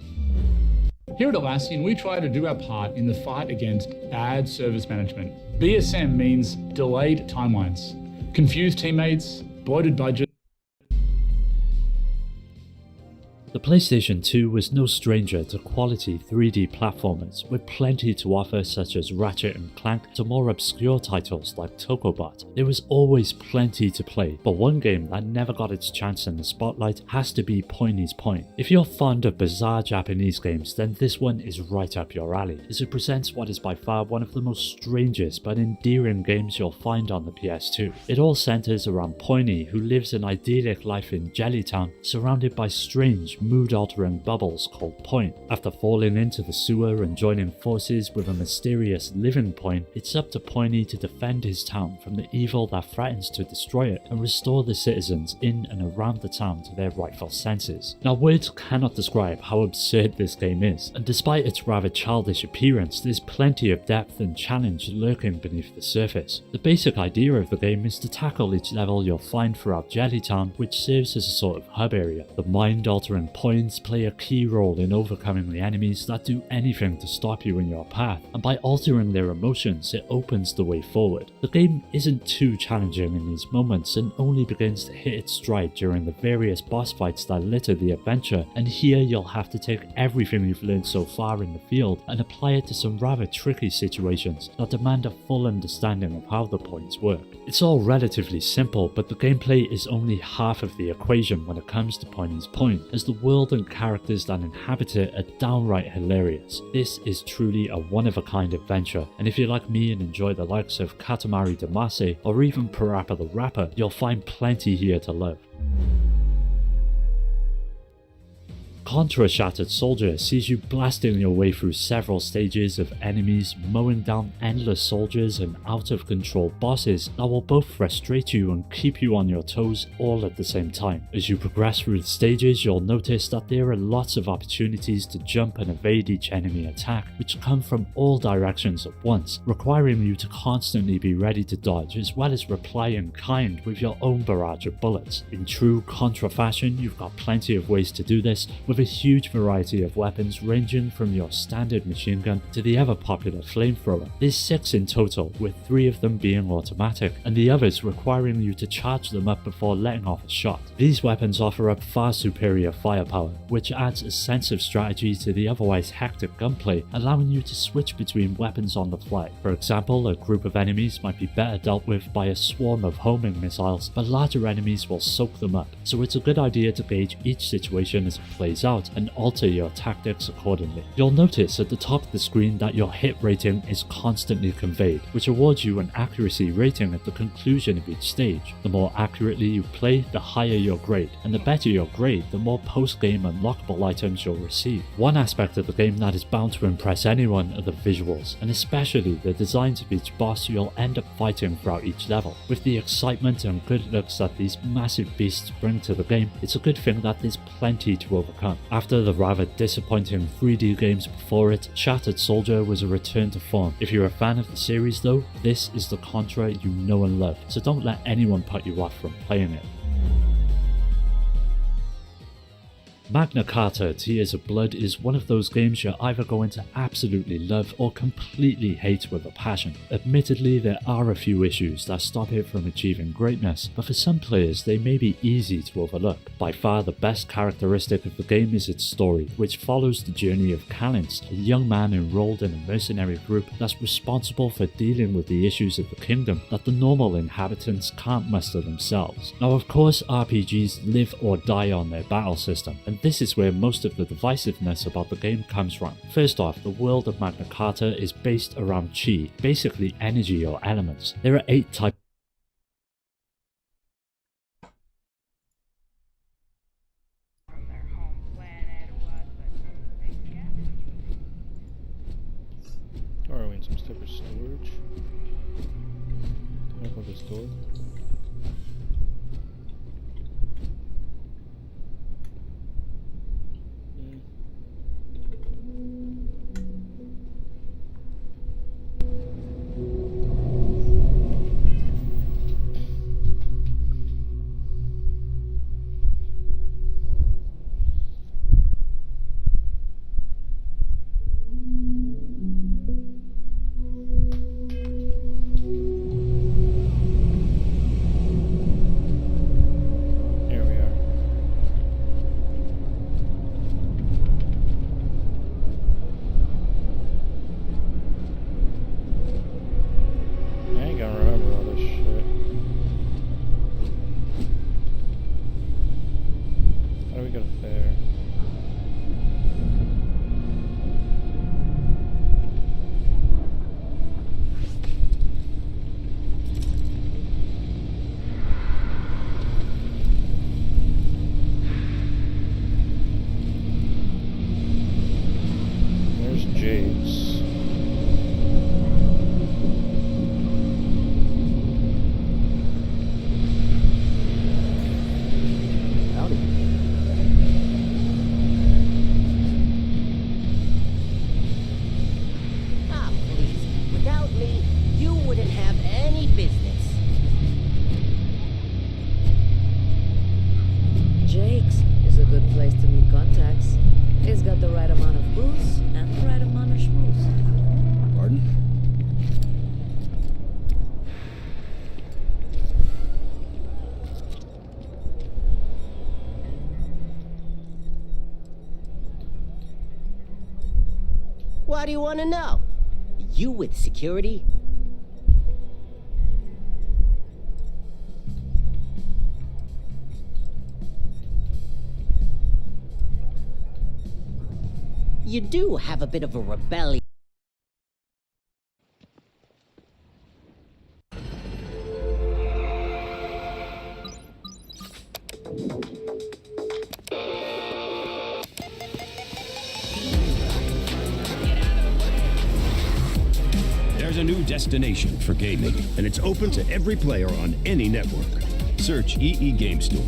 Here at Atlassian, we try to do our part in the fight against bad service management. BSM means delayed timelines, confused teammates, bloated budgets. The PlayStation 2 was no stranger to quality 3D platformers, with plenty to offer such as Ratchet & Clank to more obscure titles like Tokobot. There was always plenty to play, but one game that never got its chance in the spotlight has to be Poiny's Point. If you're fond of bizarre Japanese games, then this one is right up your alley, as it presents what is by far one of the most strangest but endearing games you'll find on the PS2. It all centers around Poiny, who lives an idyllic life in Jellytown, surrounded by strange, mood-altering bubbles called Point. After falling into the sewer and joining forces with a mysterious living Point, it's up to Poiny to defend his town from the evil that threatens to destroy it and restore the citizens in and around the town to their rightful senses. Now, words cannot describe how absurd this game is, and despite its rather childish appearance, there's plenty of depth and challenge lurking beneath the surface. The basic idea of the game is to tackle each level you'll find throughout Jellytown, which serves as a sort of hub area. The mind-altering points play a key role in overcoming the enemies that do anything to stop you in your path, and by altering their emotions, it opens the way forward. The game isn't too challenging in these moments and only begins to hit its stride during the various boss fights that litter the adventure, and here you'll have to take everything you've learned so far in the field and apply it to some rather tricky situations that demand a full understanding of how the points work. It's all relatively simple, but the gameplay is only half of the equation when it comes to Poiny's Point, as the world and characters that inhabit it are downright hilarious. This is truly a one-of-a-kind adventure, and if you're like me and enjoy the likes of Katamari Damacy or even Parappa the Rapper, you'll find plenty here to love. Contra Shattered Soldier sees you blasting your way through several stages of enemies, mowing down endless soldiers and out-of-control bosses that will both frustrate you and keep you on your toes all at the same time. As you progress through the stages, you'll notice that there are lots of opportunities to jump and evade each enemy attack, which come from all directions at once, requiring you to constantly be ready to dodge as well as reply in kind with your own barrage of bullets. In true Contra fashion, you've got plenty of ways to do this, with a huge variety of weapons ranging from your standard machine gun to the ever popular flamethrower. There's 6 in total, with 3 of them being automatic, and the others requiring you to charge them up before letting off a shot. These weapons offer up far superior firepower, which adds a sense of strategy to the otherwise hectic gunplay, allowing you to switch between weapons on the fly. For example, a group of enemies might be better dealt with by a swarm of homing missiles, but larger enemies will soak them up, so it's a good idea to gauge each situation as it plays things out and alter your tactics accordingly. You'll notice at the top of the screen that your hit rating is constantly conveyed, which awards you an accuracy rating at the conclusion of each stage. The more accurately you play, the higher your grade, and the better your grade, the more post-game unlockable items you'll receive. One aspect of the game that is bound to impress anyone are the visuals, and especially the designs of each boss you'll end up fighting throughout each level. With the excitement and good looks that these massive beasts bring to the game, it's a good thing that there's plenty to overcome. After the rather disappointing 3D games before it, Shattered Soldier was a return to form. If you're a fan of the series though, this is the Contra you know and love, so don't let anyone put you off from playing it. Magna Carta Tears of Blood is one of those games you're either going to absolutely love or completely hate with a passion. Admittedly, there are a few issues that stop it from achieving greatness, but for some players they may be easy to overlook. By far the best characteristic of the game is its story, which follows the journey of Callens, a young man enrolled in a mercenary group that's responsible for dealing with the issues of the kingdom that the normal inhabitants can't muster themselves. Now of course RPGs live or die on their battle system, and this is where most of the divisiveness about the game comes from. First off, the world of Magna Carta is based around chi, basically energy or elements. There are 8 types. Or are we in some type of storage? Can I open this door? What do you want to know? You with security? You do have a bit of a rebellion. There's a new destination for gaming, and it's open to every player on any network. Search EE Game Store.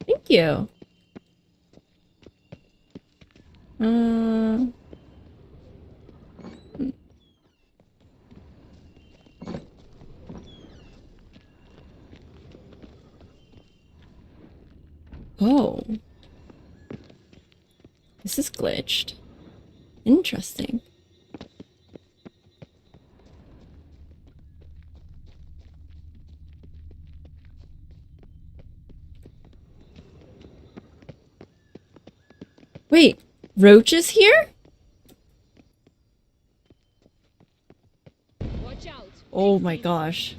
Thank you. Oh. This is glitched. Interesting. Wait, Roach is here? Watch out. Oh my gosh.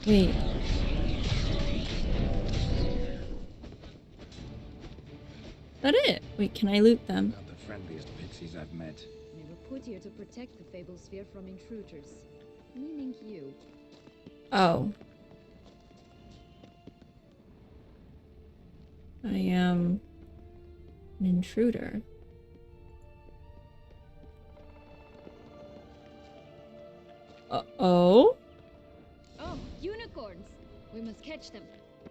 Wait. That it? Wait, can I loot them? Not the friendliest pixies I've met. They were put here to protect the Fable Sphere from intruders. Meaning you. Oh. I am an intruder. Uh-oh? Oh, unicorns! We must catch them.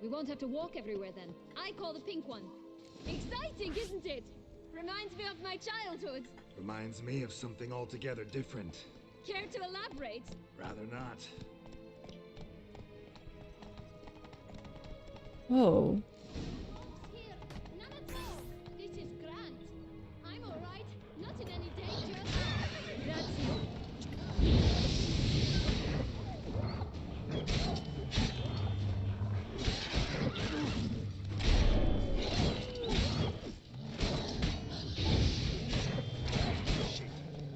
We won't have to walk everywhere then. I call the pink one. Exciting, isn't it? Reminds me of my childhood. Reminds me of something altogether different. Care to elaborate? Rather not. Whoa. Here, none at all. This is grand. I'm all right. Not in any danger. Grazie.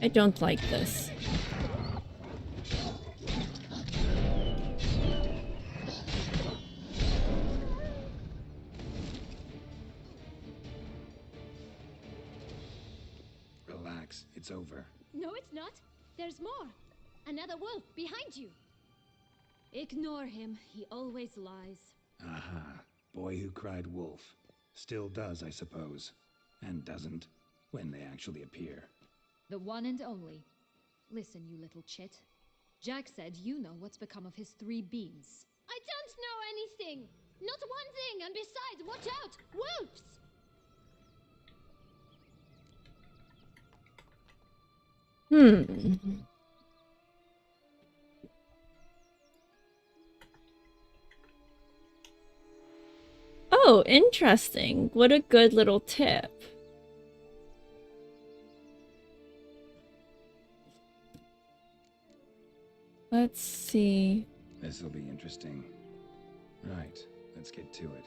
I don't like this. Relax, it's over. No, it's not. There's more. Another wolf behind you. Ignore him. He always lies. Aha. Boy who cried wolf. Still does, I suppose. And doesn't, when they actually appear. The one and only. Listen, you little chit. Jack said you know what's become of his 3 beans. I don't know anything! Not one thing, and besides, watch out! Wolves! Oh, interesting. What a good little tip. Let's see. This'll be interesting. Right, let's get to it.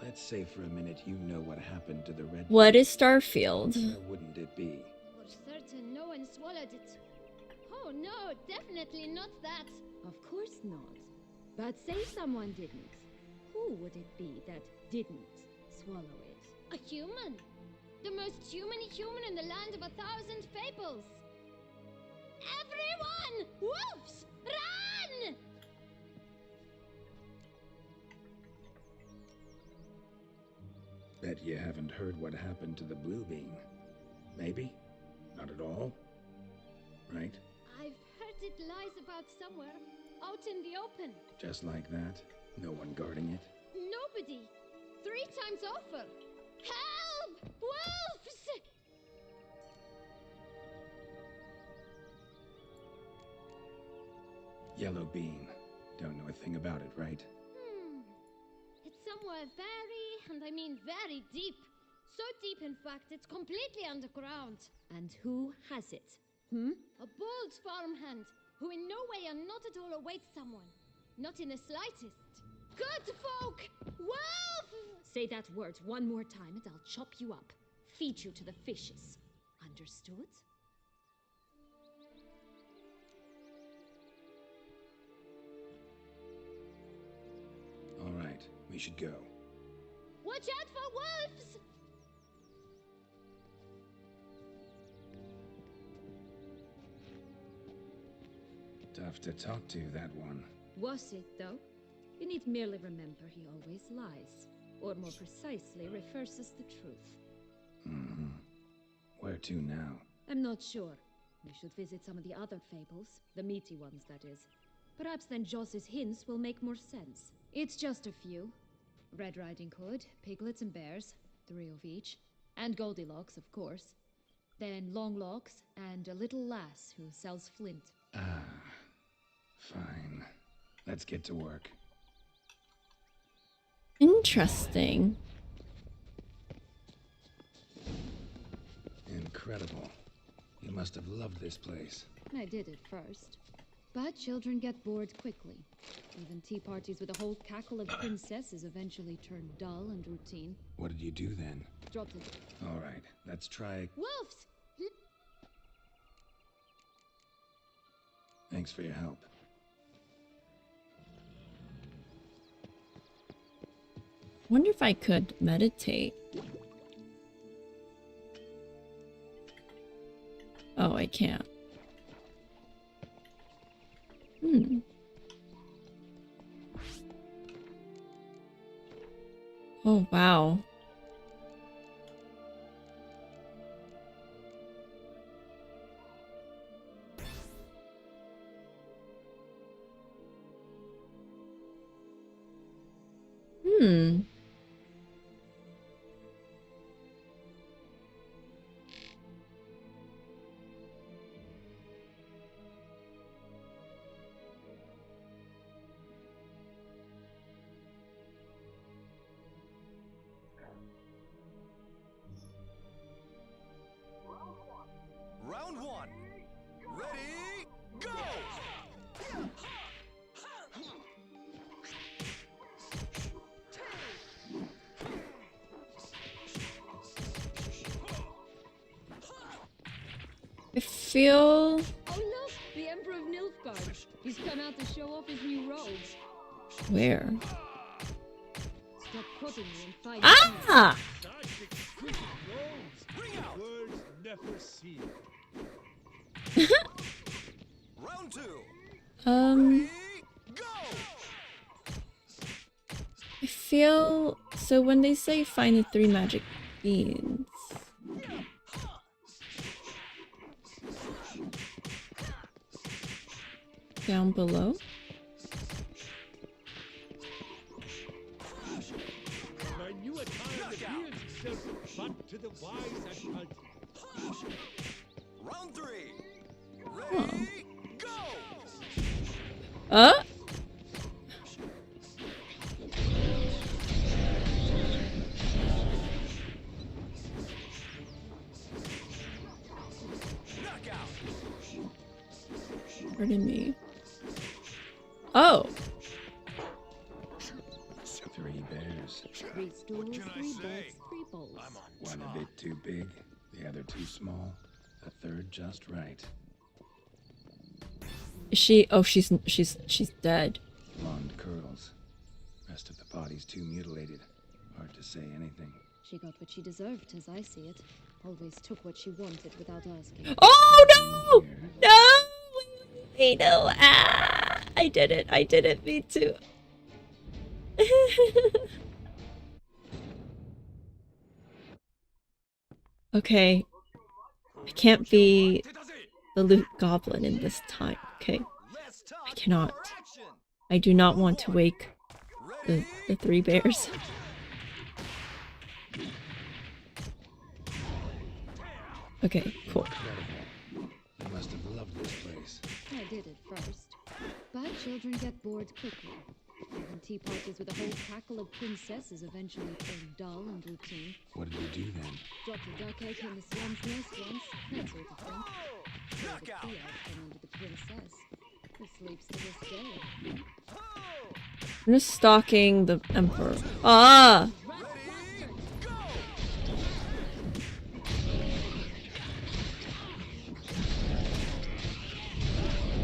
Let's say for a minute you know what happened to the red... What is Starfield? Where wouldn't it be? For certain, no one swallowed it. Oh no, definitely not that. Of course not. But say someone didn't. Who would it be that didn't swallow it? A human! The most humany human in the land of 1,000 fables! Everyone! Wolves! Run! Bet you haven't heard what happened to the blue bean. Maybe? Not at all? Right? I've heard it lies about somewhere, out in the open. Just like that? No one guarding it? Nobody! 3 times over! Help! Wolves! Yellow bean. Don't know a thing about it, right? It's somewhere very, and I mean very deep. So deep, in fact, it's completely underground. And who has it? A bold farmhand, who in no way and not at all awaits someone. Not in the slightest. Good folk! Wolf! Say that word one more time and I'll chop you up. Feed you to the fishes. Understood? All right, we should go. Watch out for wolves! Tough to talk to, that one. Was it, though? You need merely remember he always lies. Or more precisely, refers as the truth. Mm-hmm. Where to now? I'm not sure. We should visit some of the other fables. The meaty ones, that is. Perhaps then Joss's hints will make more sense. It's just a few. Red Riding Hood, piglets and bears, 3 of each. And Goldilocks, of course. Then Longlocks, and a little lass who sells flint. Ah, fine. Let's get to work. Interesting. Incredible. You must have loved this place. I did at first. But children get bored quickly. Even tea parties with a whole cackle of princesses eventually turn dull and routine. What did you do then? Dropped it. All right, let's try. Wolves! Thanks for your help. Wonder if I could meditate. Oh, I can't. Oh, wow. Round one. Ready, go! I feel... Oh look, the Emperor of Nilfgaard. He's come out to show off his new robes. Where? Stop cutting me and fight. Ah! Round two. I feel... So when they say find the 3 magic beans... Down below? My new attire reveals itself but to the wise and cult. Round three. Ready, go! Pardon me. Oh. 3 bears. 3 stools, 3 bowls, 3 bowls. One a bit too big, the other too small, the third just right. Is she... Oh, she's dead. Blonde curls. Rest of the body's too mutilated. Hard to say anything. She got what she deserved, as I see it. Always took what she wanted without asking. Oh no! No! Wait, no. Ah! I did it. Me too. Okay. I can't be the loot goblin in this time, okay? I cannot. I do not want to wake the 3 bears. Okay, cool. You must have loved this place. I did it first. But children get bored quickly. Even tea parties with a whole cackle of princesses eventually turn dull and routine. What did you do then? Dropped a duck egg in the swan's nest once, that sort of thing. Killed the tea out from under the princess, who sleeps to this day. I'm just stalking the emperor. Ah!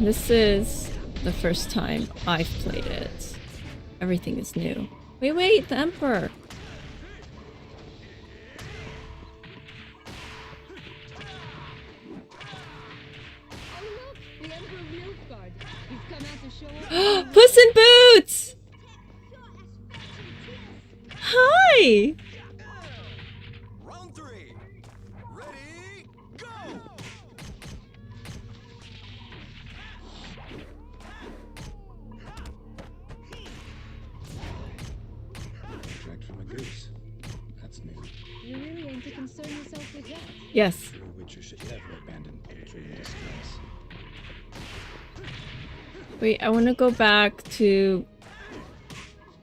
This is the first time I've played it. Everything is new. Wait, the emperor! Puss in Boots! Hi! Round three. Ready, go! Extract from a goose. That's new. You really aim to concern yourself with that? Yes. A witcher should never abandon poultry in distress. Wait, I want to go back to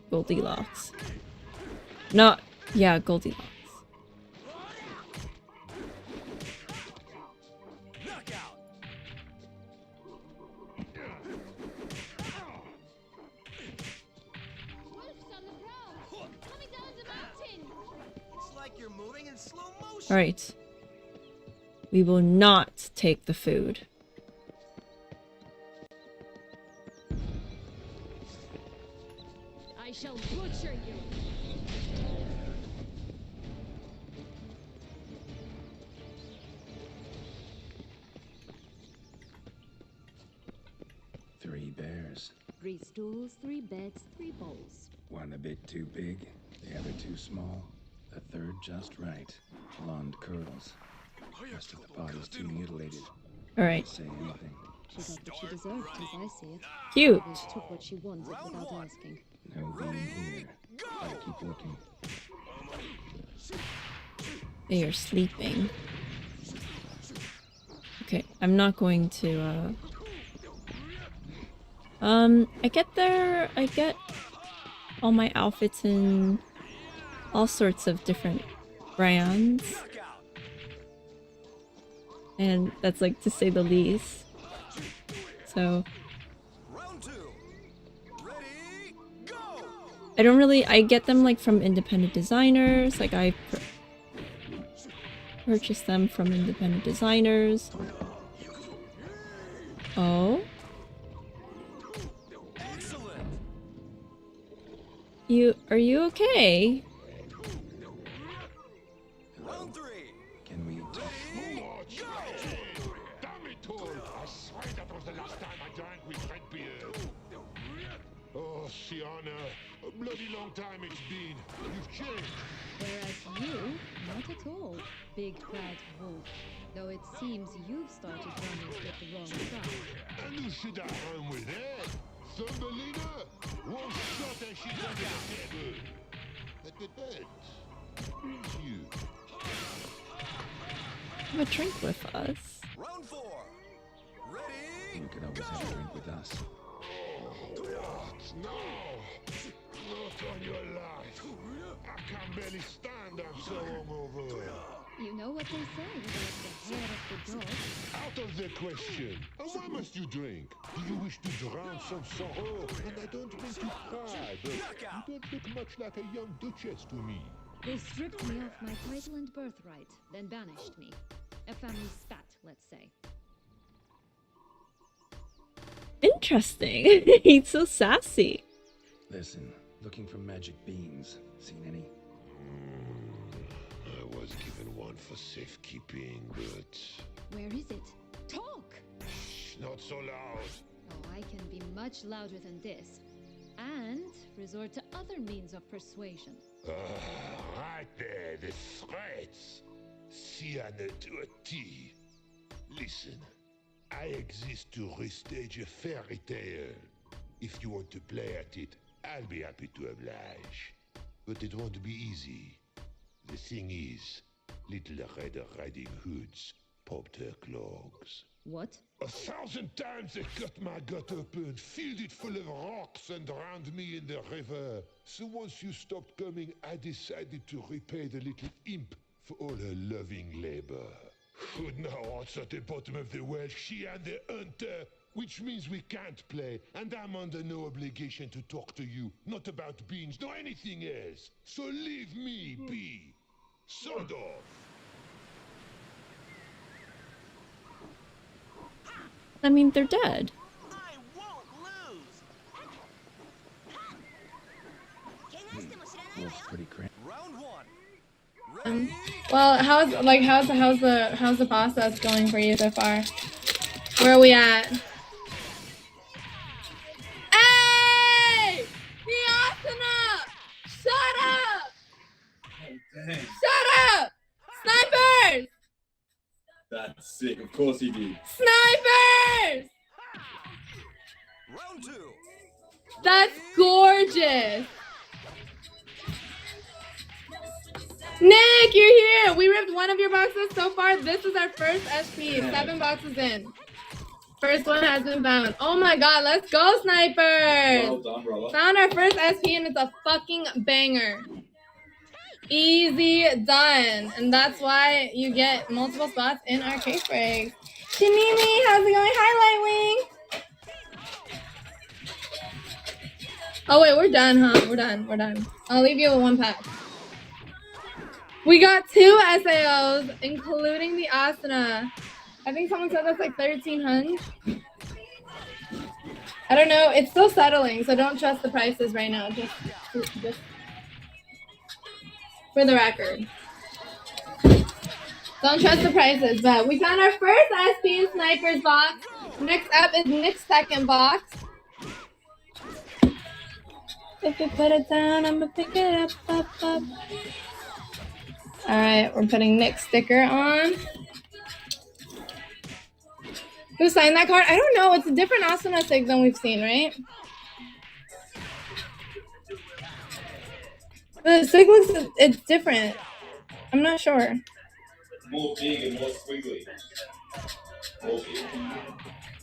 Goldilocks. No, yeah, Goldilocks. Alright. We will not take the food. I shall butcher you. Three bears. 3 stools, 3 beds, 3 bowls. One a bit too big, the other too small, the third just right. Blonde curls. Rest of the body's too mutilated. Alright. Say anything. She got what she deserved, as I see it. Cute. She took what she wanted without asking. No being here. Gotta keep looking. They are sleeping. Okay, I'm not going to, I get all my outfits in all sorts of different brands. And that's like to say the least. So I get them like from independent designers, like I purchase them from independent designers. Oh. Are you okay? Can we talk? Damn it all! I swear that was the last time I drank with Redbeard. Oh, Sienna, a bloody long time it's been. You've changed. Whereas you, not at all, big bad wolf. Though it seems you've started running with the wrong crowd. And who should I run with, eh? Thumbelina? One shot and she's under the table. At the bed. Brings you. Have a drink with us. Round 4. Ready? You could always have a drink with us. No! Not on your life. I can barely stand, I'm so hungover. You know what they say about the hair of the dog? Out of the question. And why must you drink? Do you wish to drown some sorrow? And I don't mean to cry, but you don't look much like a young duchess to me. They stripped me of my title and birthright, then banished me. A family spat, let's say. Interesting. He's so sassy. Listen, looking for magic beans. Seen any? I was given one for safekeeping, but... Where is it? Talk! Shh, not so loud. Oh, I can be much louder than this. And resort to other means of persuasion. Right there, the threats. Sienna to a T. Listen, I exist to restage a fairy tale. If you want to play at it, I'll be happy to oblige. But it won't be easy. The thing is, little Red Riding Hoods popped her clogs. What? 1,000 times they cut my gut open, filled it full of rocks and drowned me in the river. So once you stopped coming, I decided to repay the little imp for all her loving labor. Should now answer at the bottom of the well, she and the hunter, which means we can't play, and I'm under no obligation to talk to you, not about beans, nor anything else. So leave me be. Sod off. I mean, they're dead. Wolf's pretty cramped. Well, how's the process going for you so far? Where are we at? Hey! Viasana! Shut up! Dang. Shut up! Snipers! That's sick. Of course he did. Snipers! Round 2. That's gorgeous! Nick, you're here! We ripped one of your boxes so far. This is our first SP. 7 boxes in. First one has been found. Oh my god, let's go, snipers! Well done, brother. Found our first SP and it's a fucking banger. Easy done. And that's why you get multiple spots in our case breaks. Shanimi, how's it going? Hi, Lightwing! Oh wait, we're done, huh? We're done. I'll leave you with 1 pack. We got 2 SAOs, including the Asuna. I think someone said that's like 1,300. I don't know. It's still settling, so don't trust the prices right now. Just for the record. Don't trust the prices, but we found our first SP Snipers box. Next up is Nick's second box. If you put it down, I'm gonna pick it up. Alright, we're putting Nick's sticker on. Who signed that card? I don't know. It's a different Asuna sig than we've seen, right? The sig looks, it's different. I'm not sure. More big and more squiggly. More big.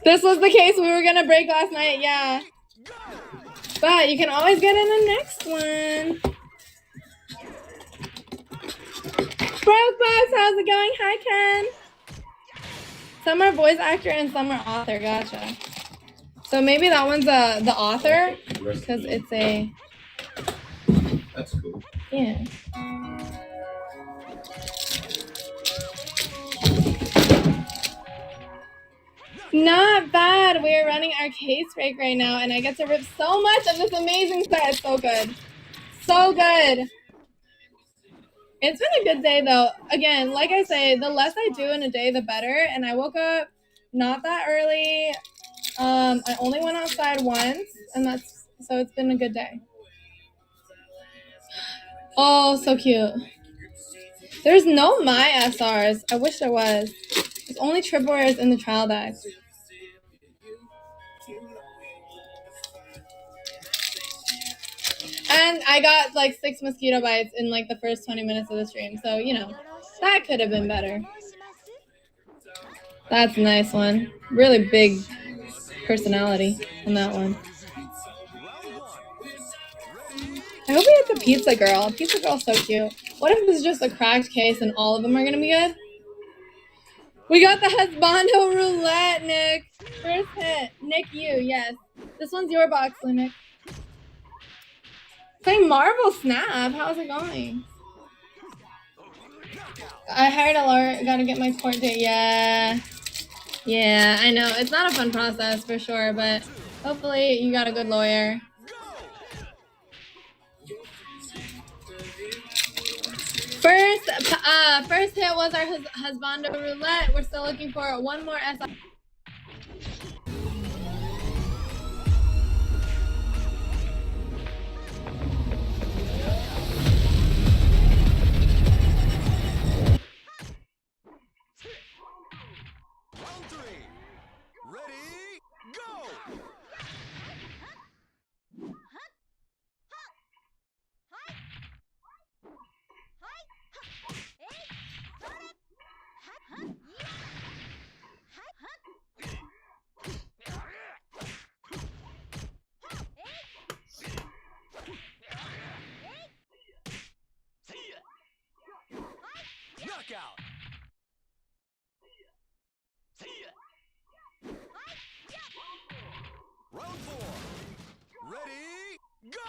This was the case we were gonna break last night, yeah. But you can always get in the next one. Broke Box, how's it going? Hi, Ken. Some are voice actor and some are author. Gotcha. So maybe that one's the author because it's a. That's cool. Yeah. Not bad. We're running our case break right now, and I get to rip so much of this amazing set. It's so good. So good. It's been a good day, though. Again, like I say, the less I do in a day, the better. And I woke up not that early. I only went outside once, and so it's been a good day. Oh, so cute. There's no My SRs. I wish there was. There's only triple rares in the trial decks. And I got like 6 mosquito bites in like the first 20 minutes of the stream. So, you know, that could have been better. That's a nice one. Really big personality on that one. I hope we get the Pizza Girl. Pizza Girl's so cute. What if this is just a cracked case and all of them are going to be good? We got the Husbando Roulette, Nick. First hit. Nick, you, yes. This one's your box, Nick. Playing Marvel Snap. How's it going? I hired a lawyer. Gotta get my court date. Yeah. Yeah, I know. It's not a fun process for sure, but hopefully you got a good lawyer. First hit was our Husbando Roulette. We're still looking for one more SI. Round 4. Ready, go!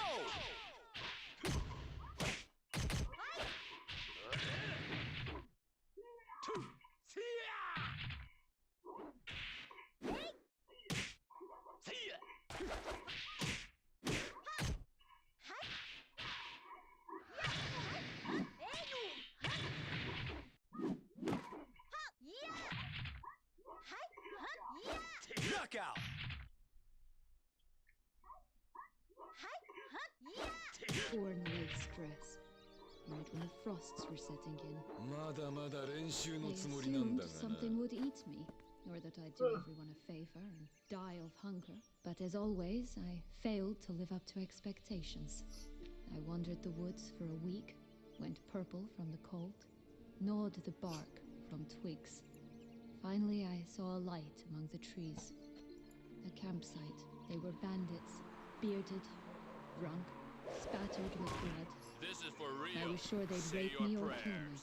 Knockout! Poor Nate's stress. Right when the frosts were setting in. They assumed something would eat me, or that I'd do everyone a favor and die of hunger. But as always, I failed to live up to expectations. I wandered the woods for a week, went purple from the cold, gnawed the bark from twigs. Finally, I saw a light among the trees. A campsite. They were bandits, bearded, drunk, spattered with blood. This is for real. I was sure they'd rape me or kill me.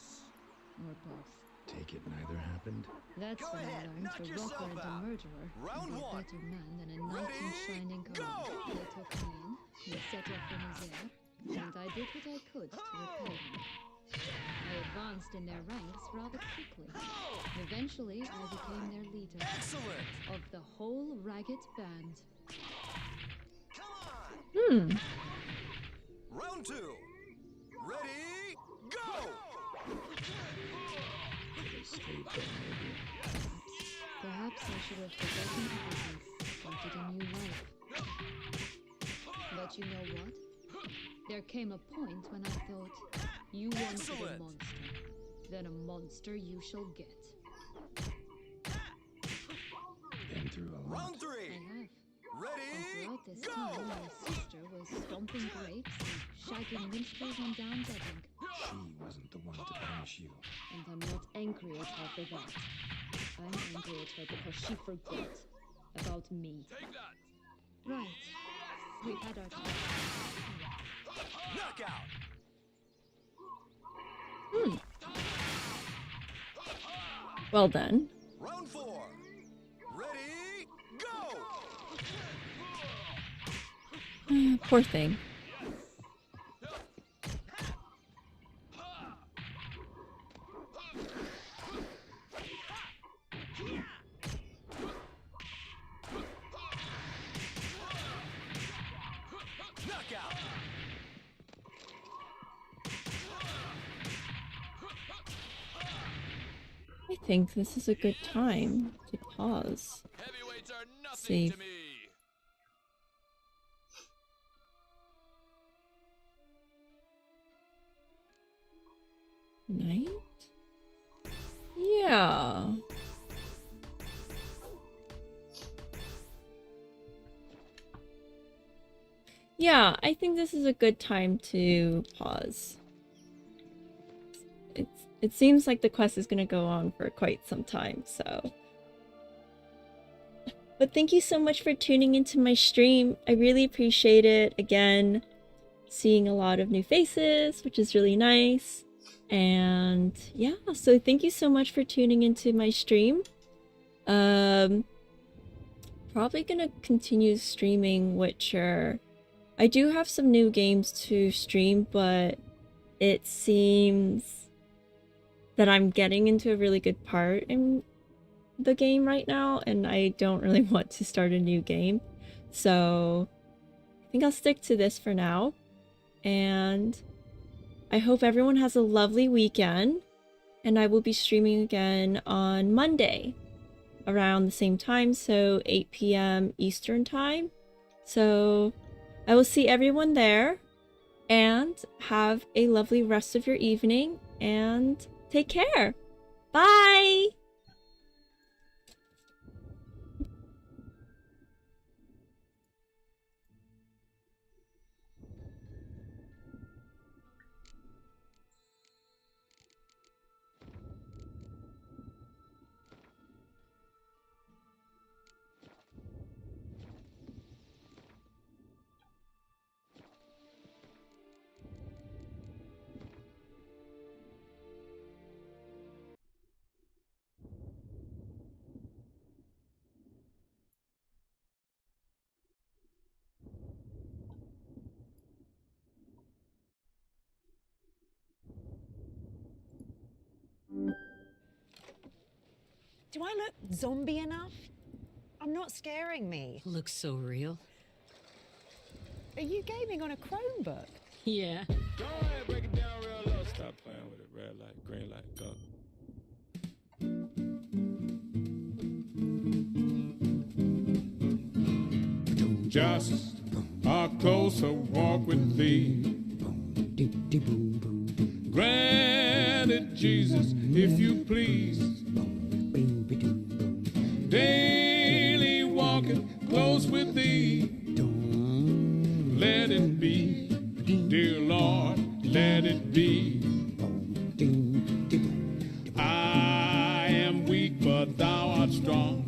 Or both. Take it neither happened? That's when I learned the rocker and the murderer would be a better man than a knight in shining armor. They took me in, they set off in his air, and I did what I could to repel him. I advanced in their ranks rather quickly. Eventually, I became their leader. Excellent! Of the whole ragged band. Round 2. Ready, go! Perhaps I should have forgotten everything, started a new life. But you know what? There came a point when I thought, you wanted a monster. Then a monster you shall get. Been through a lot. Round 3. I have. Ready, And throughout this go! time, my sister was stomping grapes and shagging minstrels on down bedding. She wasn't the one to punish you. And I'm not angry at her for that. I'm angry at her because she forgot about me. Take that! Right. We've had our time. Knockout! Well done. Round 4. Ready, go! Poor thing. Knockout! I think this is a good time to pause. Heavyweights are nothing Save. to me. Night? Yeah. Yeah, I think this is a good time to pause. It seems like the quest is going to go on for quite some time, so. But thank you so much for tuning into my stream. I really appreciate it. Again, seeing a lot of new faces, which is really nice. And yeah, so thank you so much for tuning into my stream. Probably gonna continue streaming Witcher. I do have some new games to stream, but it seems that I'm getting into a really good part in the game right now, and I don't really want to start a new game. So I think I'll stick to this for now. And I hope everyone has a lovely weekend, and I will be streaming again on Monday around the same time, so 8 p.m. Eastern time. So I will see everyone there, and have a lovely rest of your evening, and take care. Bye! Do I look zombie enough? I'm not scaring me. Looks so real. Are you gaming on a Chromebook? Yeah. Go ahead, break it down real low. Stop playing with it. Red light, green light, go. Just a closer walk with thee. Granted, Jesus, if you please. Daily walking close with thee. Let it be, dear Lord, let it be. I am weak, but thou art strong.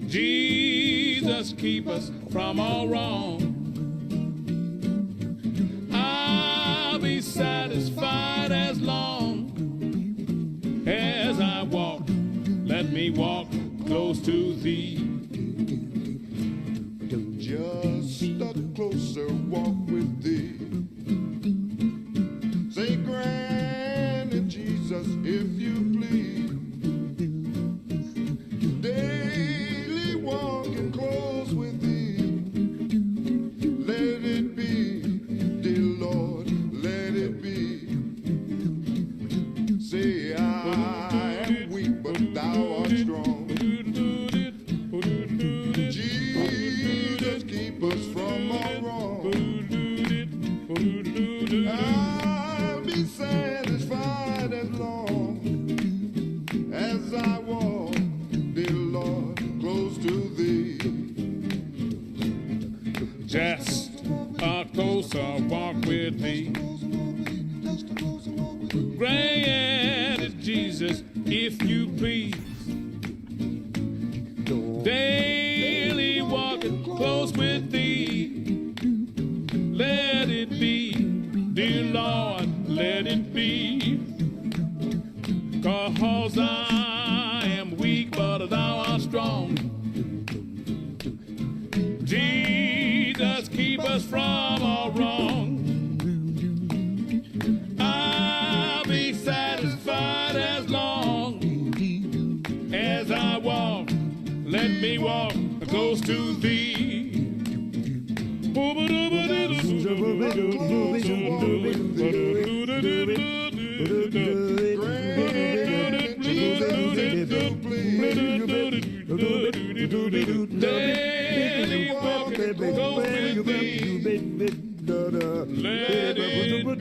Jesus, keep us from all wrong. I'll be satisfied as long as I walk. Let me walk close to thee. Just a closer walk with thee. thou art strong. Jesus, keep us from all wrong. I'll be satisfied as long as I walk, dear Lord, close to thee. Just a closer walk with thee. Grant it, Jesus, if you please. Daily walking close with thee. Let it be, dear Lord, let it be. 'Cause I am weak, but thou art strong. Jesus, keep us from all wrong. I'll be satisfied as long as I walk. Let me walk close to thee. Daily walking close with thee. Let it be, dear Lord. Let it be.